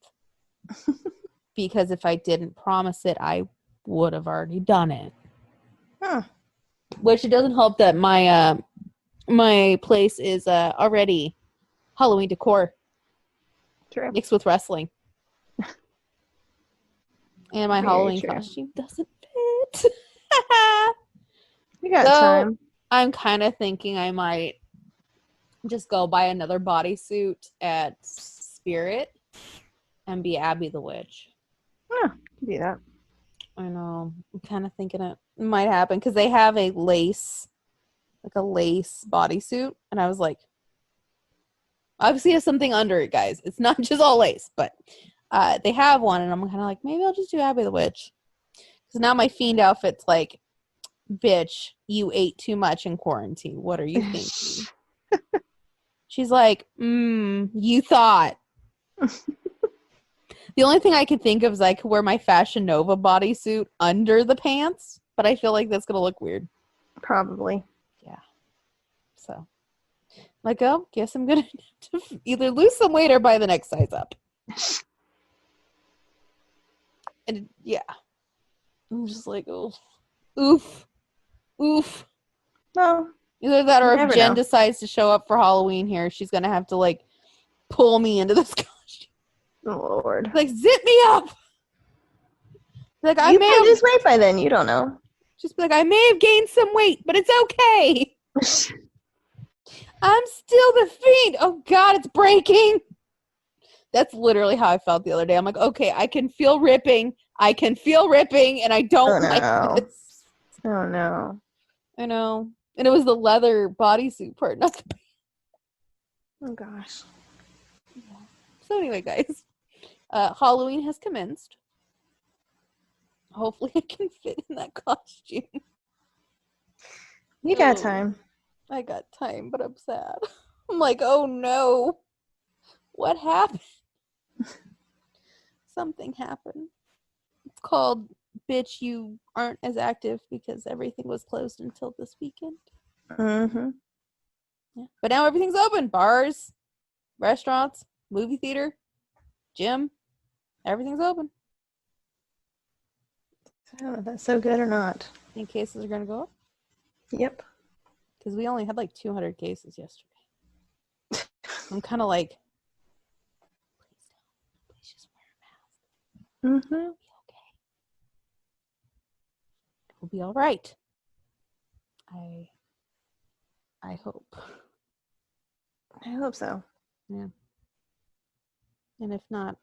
Because if I didn't promise it, I would have already done it. Which it doesn't help that my place is already Halloween decor. True. Mixed with wrestling. And my Very Halloween true. costume doesn't fit. You got time. I'm kind of thinking I might just go buy another bodysuit at Spirit and be Abby the Witch. Yeah, do that. I know. I'm kind of thinking it might happen because they have a lace bodysuit. And I was like, obviously there's something under it, guys. It's not just all lace, but they have one. And I'm kind of like, maybe I'll just do Abby the Witch. Because now my Fiend outfit's like, bitch, you ate too much in quarantine. What are you thinking? She's like, you thought. The only thing I could think of is I could wear my Fashion Nova bodysuit under the pants, but I feel like that's going to look weird. Probably. Yeah. So, like, oh, guess I'm going to either lose some weight or buy the next size up. And, yeah. I'm just like, oh, oof. No. Either that or if Jen decides to show up for Halloween here, she's going to have to, like, pull me into this costume. Oh, Lord. Like, zip me up. Like, I may have just weight by then. You don't know. Just be like, I may have gained some weight, but it's okay. I'm still the Fiend. Oh, God, it's breaking. That's literally how I felt the other day. I'm like, okay, I can feel ripping. And I don't like this. Oh, no. I know. And it was the leather bodysuit part, not the pants. Oh, gosh. Yeah. So anyway, guys, Halloween has commenced. Hopefully I can fit in that costume. You got time. I got time, but I'm sad. I'm like, oh no. What happened? Something happened. It's called, bitch, you aren't as active because everything was closed until this weekend. Mm-hmm. Yeah. But now everything's open. Bars, restaurants, movie theater, gym. Everything's open. I don't know if that's so good or not. Think cases are going to go up? Yep. Because we only had like 200 cases yesterday. I'm kind of like, please just wear a mask. Mm-hmm. It'll be okay. It'll be all right. I hope. I hope so. Yeah. And if not,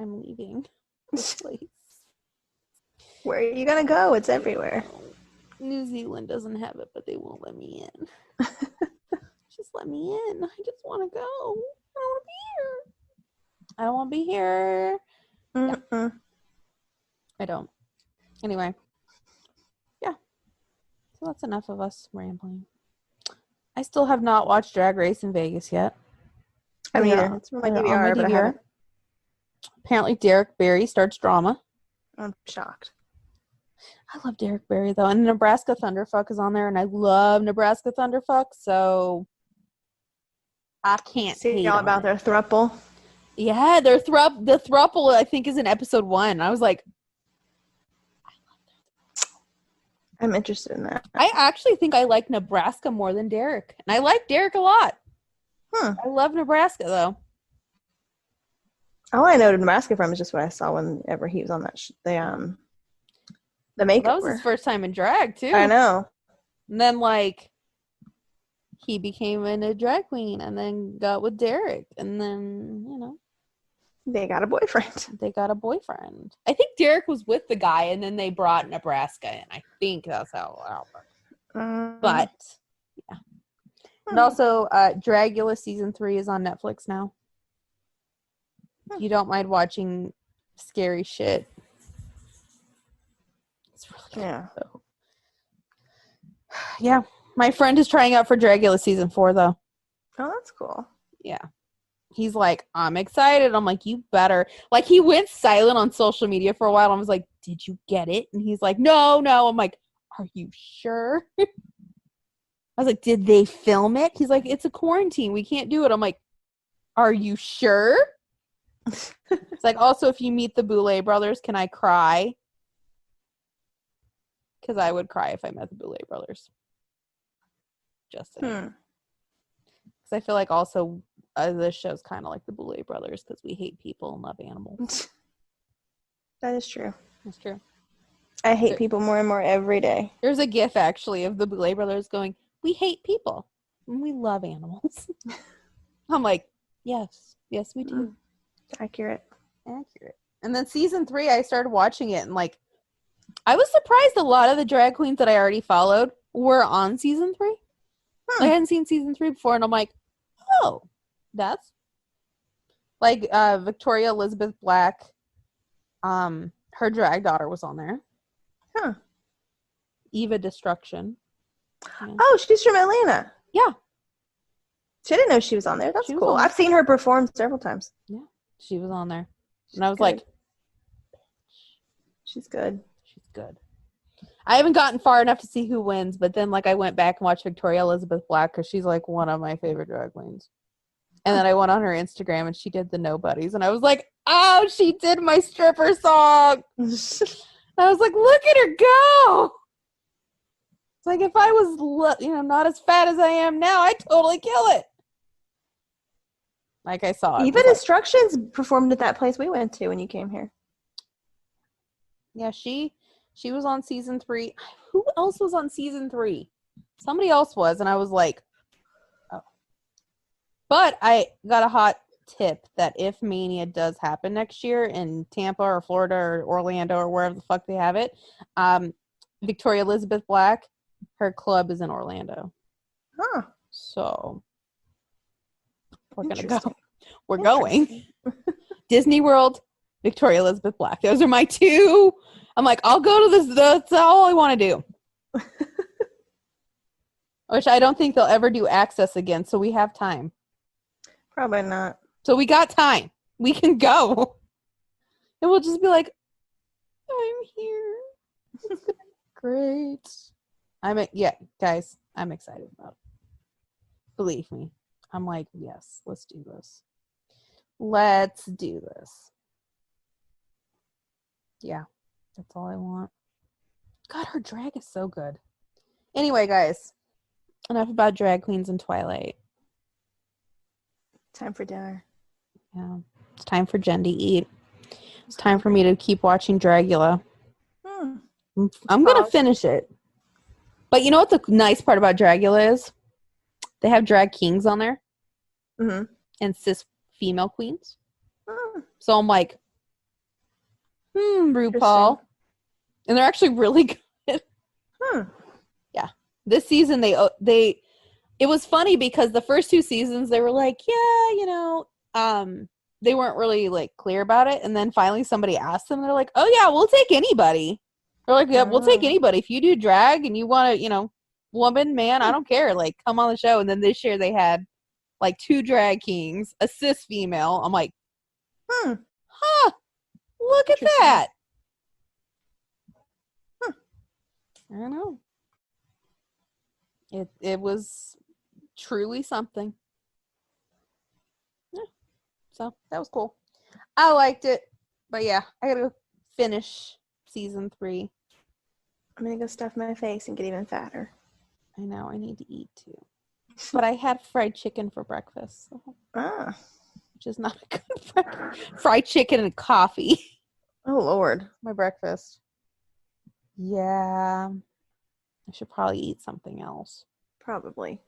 I'm leaving this place. Where are you going to go? It's everywhere. New Zealand doesn't have it, but they won't let me in. Just let me in. I just want to go. I don't want to be here. Yeah. I don't. Anyway. Yeah. So that's enough of us rambling. I still have not watched Drag Race in Vegas yet. I mean, it's on my DVR, but I haven't. Apparently Derek Barry starts drama. I'm shocked. I love Derek Barry, though. And Nebraska Thunderfuck is on there, and I love Nebraska Thunderfuck, so I can't see all about their throuple. Yeah, the throuple, I think, is in episode 1. I was like, I love their throuple. I'm interested in that. I actually think I like Nebraska more than Derek, and I like Derek a lot. I love Nebraska, though. All I know to Nebraska from is just what I saw whenever he was on that the makeover. Well, that was his first time in drag, too. I know. And then, like, he became a drag queen and then got with Derek. And then, you know. They got a boyfriend. I think Derek was with the guy and then they brought Nebraska in. I think that's how it happened. But, yeah. And also, Dragula season 3 is on Netflix now. If you don't mind watching scary shit, it's really good. Yeah. Though. Yeah, my friend is trying out for Dragula season 4 though. Oh, that's cool. Yeah, he's like, I'm excited. I'm like, you better. Like, he went silent on social media for a while. I was like, did you get it? And he's like, no. I'm like, are you sure? I was like, did they film it? He's like, it's a quarantine. We can't do it. I'm like, are you sure? It's like, also, if you meet the Boulay brothers, can I cry? Because I would cry if I met the Boulay brothers. Just saying. Because I feel like also this show's kind of like the Boulay brothers because we hate people and love animals. That is true. That's true. I hate people more and more every day. There's a gif, actually, of the Boulay brothers going, we hate people and we love animals. I'm like, yes, we do. Accurate. And then season 3, I started watching it, and like, I was surprised a lot of the drag queens that I already followed were on season 3. I hadn't seen season 3 before, and I'm like, oh, that's like Victoria Elizabeth Black. Her drag daughter was on there. Eva Destruction. Yeah. Oh, she's from Atlanta. Yeah. She didn't know she was on there. That's cool. I've seen her perform several times. Yeah, she was on there. And I was like, she's good. She's good. I haven't gotten far enough to see who wins, but then like I went back and watched Victoria Elizabeth Black because she's like one of my favorite drag queens. And then I went on her Instagram and she did the Nobodies, and I was like, oh, she did my stripper song. I was like, look at her go. It's like, if I was, not as fat as I am now, I'd totally kill it. Like I saw it. Even Instructions performed at that place we went to when you came here. Yeah, she was on season 3. Who else was on season 3? Somebody else was, and I was like, oh. But I got a hot tip that if Mania does happen next year in Tampa or Florida or Orlando or wherever the fuck they have it, Victoria Elizabeth Black, her club is in Orlando. Huh. So we're going to go. We're going. Disney World, Victoria Elizabeth Black. Those are my two. I'm like, I'll go to this. That's all I want to do. Which I don't think they'll ever do Access again, so we have time. Probably not. So we got time. We can go. And we'll just be like, I'm here. Great. Guys, I'm excited about it. Believe me. I'm like, yes, let's do this. Let's do this. Yeah, that's all I want. God, her drag is so good. Anyway, guys, enough about drag queens and Twilight. Time for dinner. Yeah, it's time for Jen to eat. It's time for me to keep watching Dragula. I'm going to finish it. But you know what the nice part about Dragula is? They have drag kings on there. Mm-hmm. And cis female queens. So I'm like, RuPaul. And they're actually really good. Yeah. This season, it was funny because the first 2 seasons, they were like, they weren't really like clear about it. And then finally somebody asked them, they're like, oh yeah, we'll take anybody. They're like, yeah, we'll take anybody. If you do drag and you want to, woman, man, I don't care. Like, come on the show. And then this year they had like 2 drag kings, a cis female. I'm like, look at that. I don't know. It was truly something. Yeah. So that was cool. I liked it. But yeah, I gotta go finish season 3. I'm gonna go stuff my face and get even fatter. I know, I need to eat too. But I had fried chicken for breakfast. So. Which is not a good fried chicken and coffee. Oh Lord. My breakfast. Yeah. I should probably eat something else. Probably.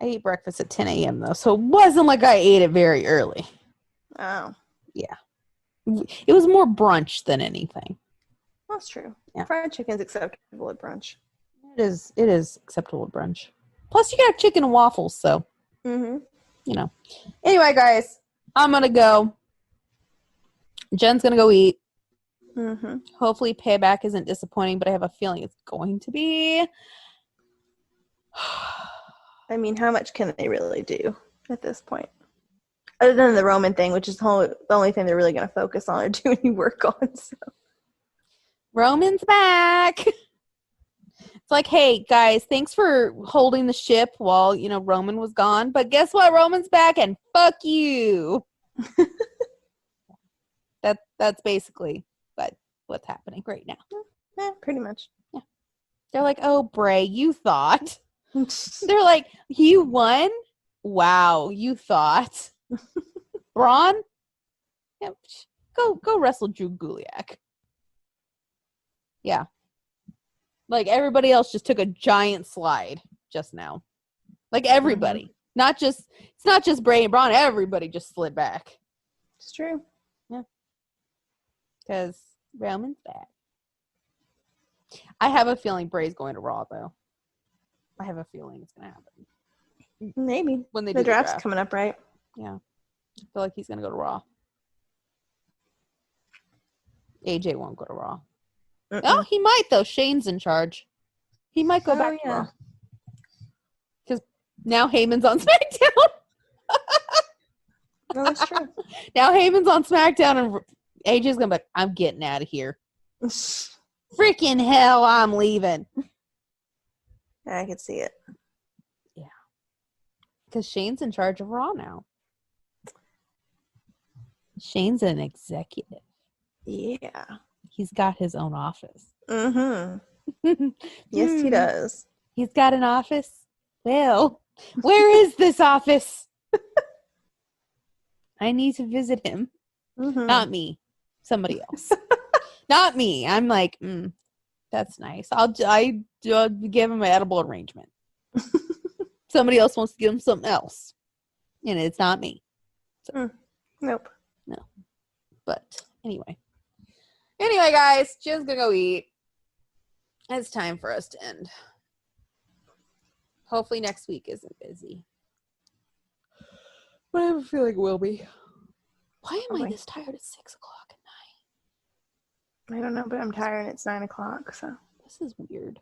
I ate breakfast at 10 a.m. though, so it wasn't like I ate it very early. Oh. Yeah. It was more brunch than anything. That's true. Yeah. Fried chicken's acceptable at brunch. It is acceptable at brunch. Plus, you got chicken and waffles, so, Mm-hmm. you know. Anyway, guys, I'm going to go. Jen's going to go eat. Mm-hmm. Hopefully, Payback isn't disappointing, but I have a feeling it's going to be. I mean, how much can they really do at this point? Other than the Roman thing, which is the only thing they're really going to focus on or do any work on. So. Roman's back. It's like, hey, guys, thanks for holding the ship while, Roman was gone. But guess what? Roman's back, and fuck you. That's basically what's happening right now. Yeah, pretty much. Yeah. They're like, oh, Bray, you thought. They're like, you won? Wow, you thought. Braun? Yeah, go wrestle Drew Gulak. Yeah. Like, everybody else just took a giant slide just now. Like, everybody. Mm-hmm. It's not just Bray and Braun. Everybody just slid back. It's true. Yeah. Because Roman's back. I have a feeling Bray's going to Raw, though. I have a feeling it's going to happen. Maybe. When they the do draft's the draft. coming up, right? Yeah. I feel like he's going to go to Raw. AJ won't go to Raw. Mm-mm. Oh, he might, though. Shane's in charge. He might go back to Raw. Because now Heyman's on SmackDown. No, that's true. Now Heyman's on SmackDown, and AJ's going to be like, I'm getting out of here. Freaking hell, I'm leaving. I can see it. Yeah. Because Shane's in charge of Raw now. Shane's an executive. Yeah. He's got his own office. Mm-hmm. Yes, he does. He's got an office? Well, where is this office? I need to visit him. Mm-hmm. Not me. Somebody else. Not me. I'm like, that's nice. I'll give him an edible arrangement. Somebody else wants to give him something else. And it's not me. So. Nope. No. But anyway. Anyway, guys, Jen's gonna go eat. It's time for us to end. Hopefully next week isn't busy. But I have a feeling it will be. Why am I this tired at 6 o'clock at night? I don't know, but I'm tired and it's 9 o'clock, so. This is weird.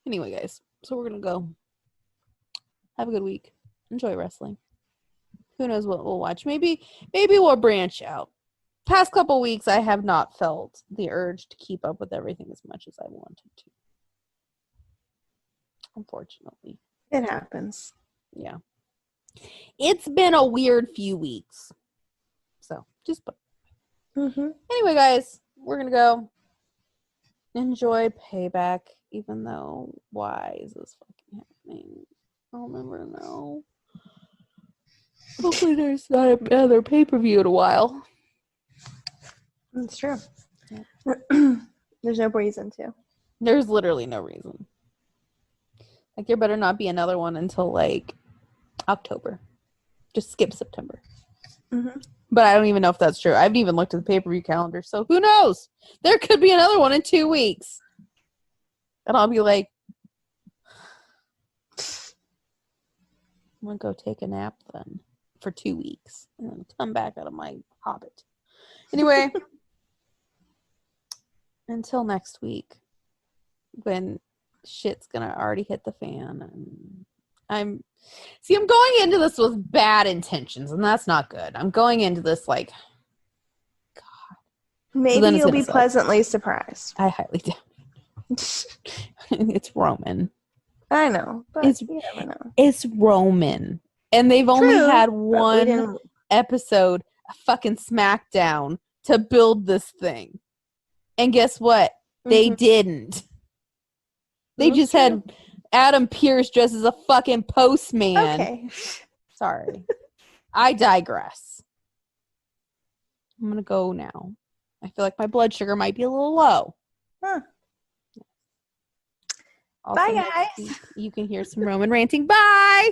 Anyway, guys, so we're gonna go. Have a good week. Enjoy wrestling. Who knows what we'll watch? Maybe we'll branch out. Past couple weeks, I have not felt the urge to keep up with everything as much as I wanted to. Unfortunately. It happens. Yeah. It's been a weird few weeks. So, just Anyway, guys, we're going to go enjoy Payback, even though, why is this fucking happening? I'll never know. Hopefully there's not another pay-per-view in a while. That's true. Yeah. There's no reason to. There's literally no reason. Like, there better not be another one until, like, October. Just skip September. Mm-hmm. But I don't even know if that's true. I haven't even looked at the pay-per-view calendar, so who knows? There could be another one in 2 weeks. And I'll be like, I'm going to go take a nap then for 2 weeks. And then come back out of my hobbit. Anyway, until next week, when shit's going to already hit the fan. And I'm going into this with bad intentions, and that's not good. I'm going into this like, God. Maybe so you'll be pleasantly surprised. I highly doubt. It's Roman. I know, but you never know. It's Roman. And they've only had one episode of fucking Smackdown to build this thing. And guess what? They didn't. They just had Adam Pearce dressed as a fucking postman. Okay. Sorry. I digress. I'm going to go now. I feel like my blood sugar might be a little low. Huh. Also, bye, guys. you can hear some Roman ranting. Bye!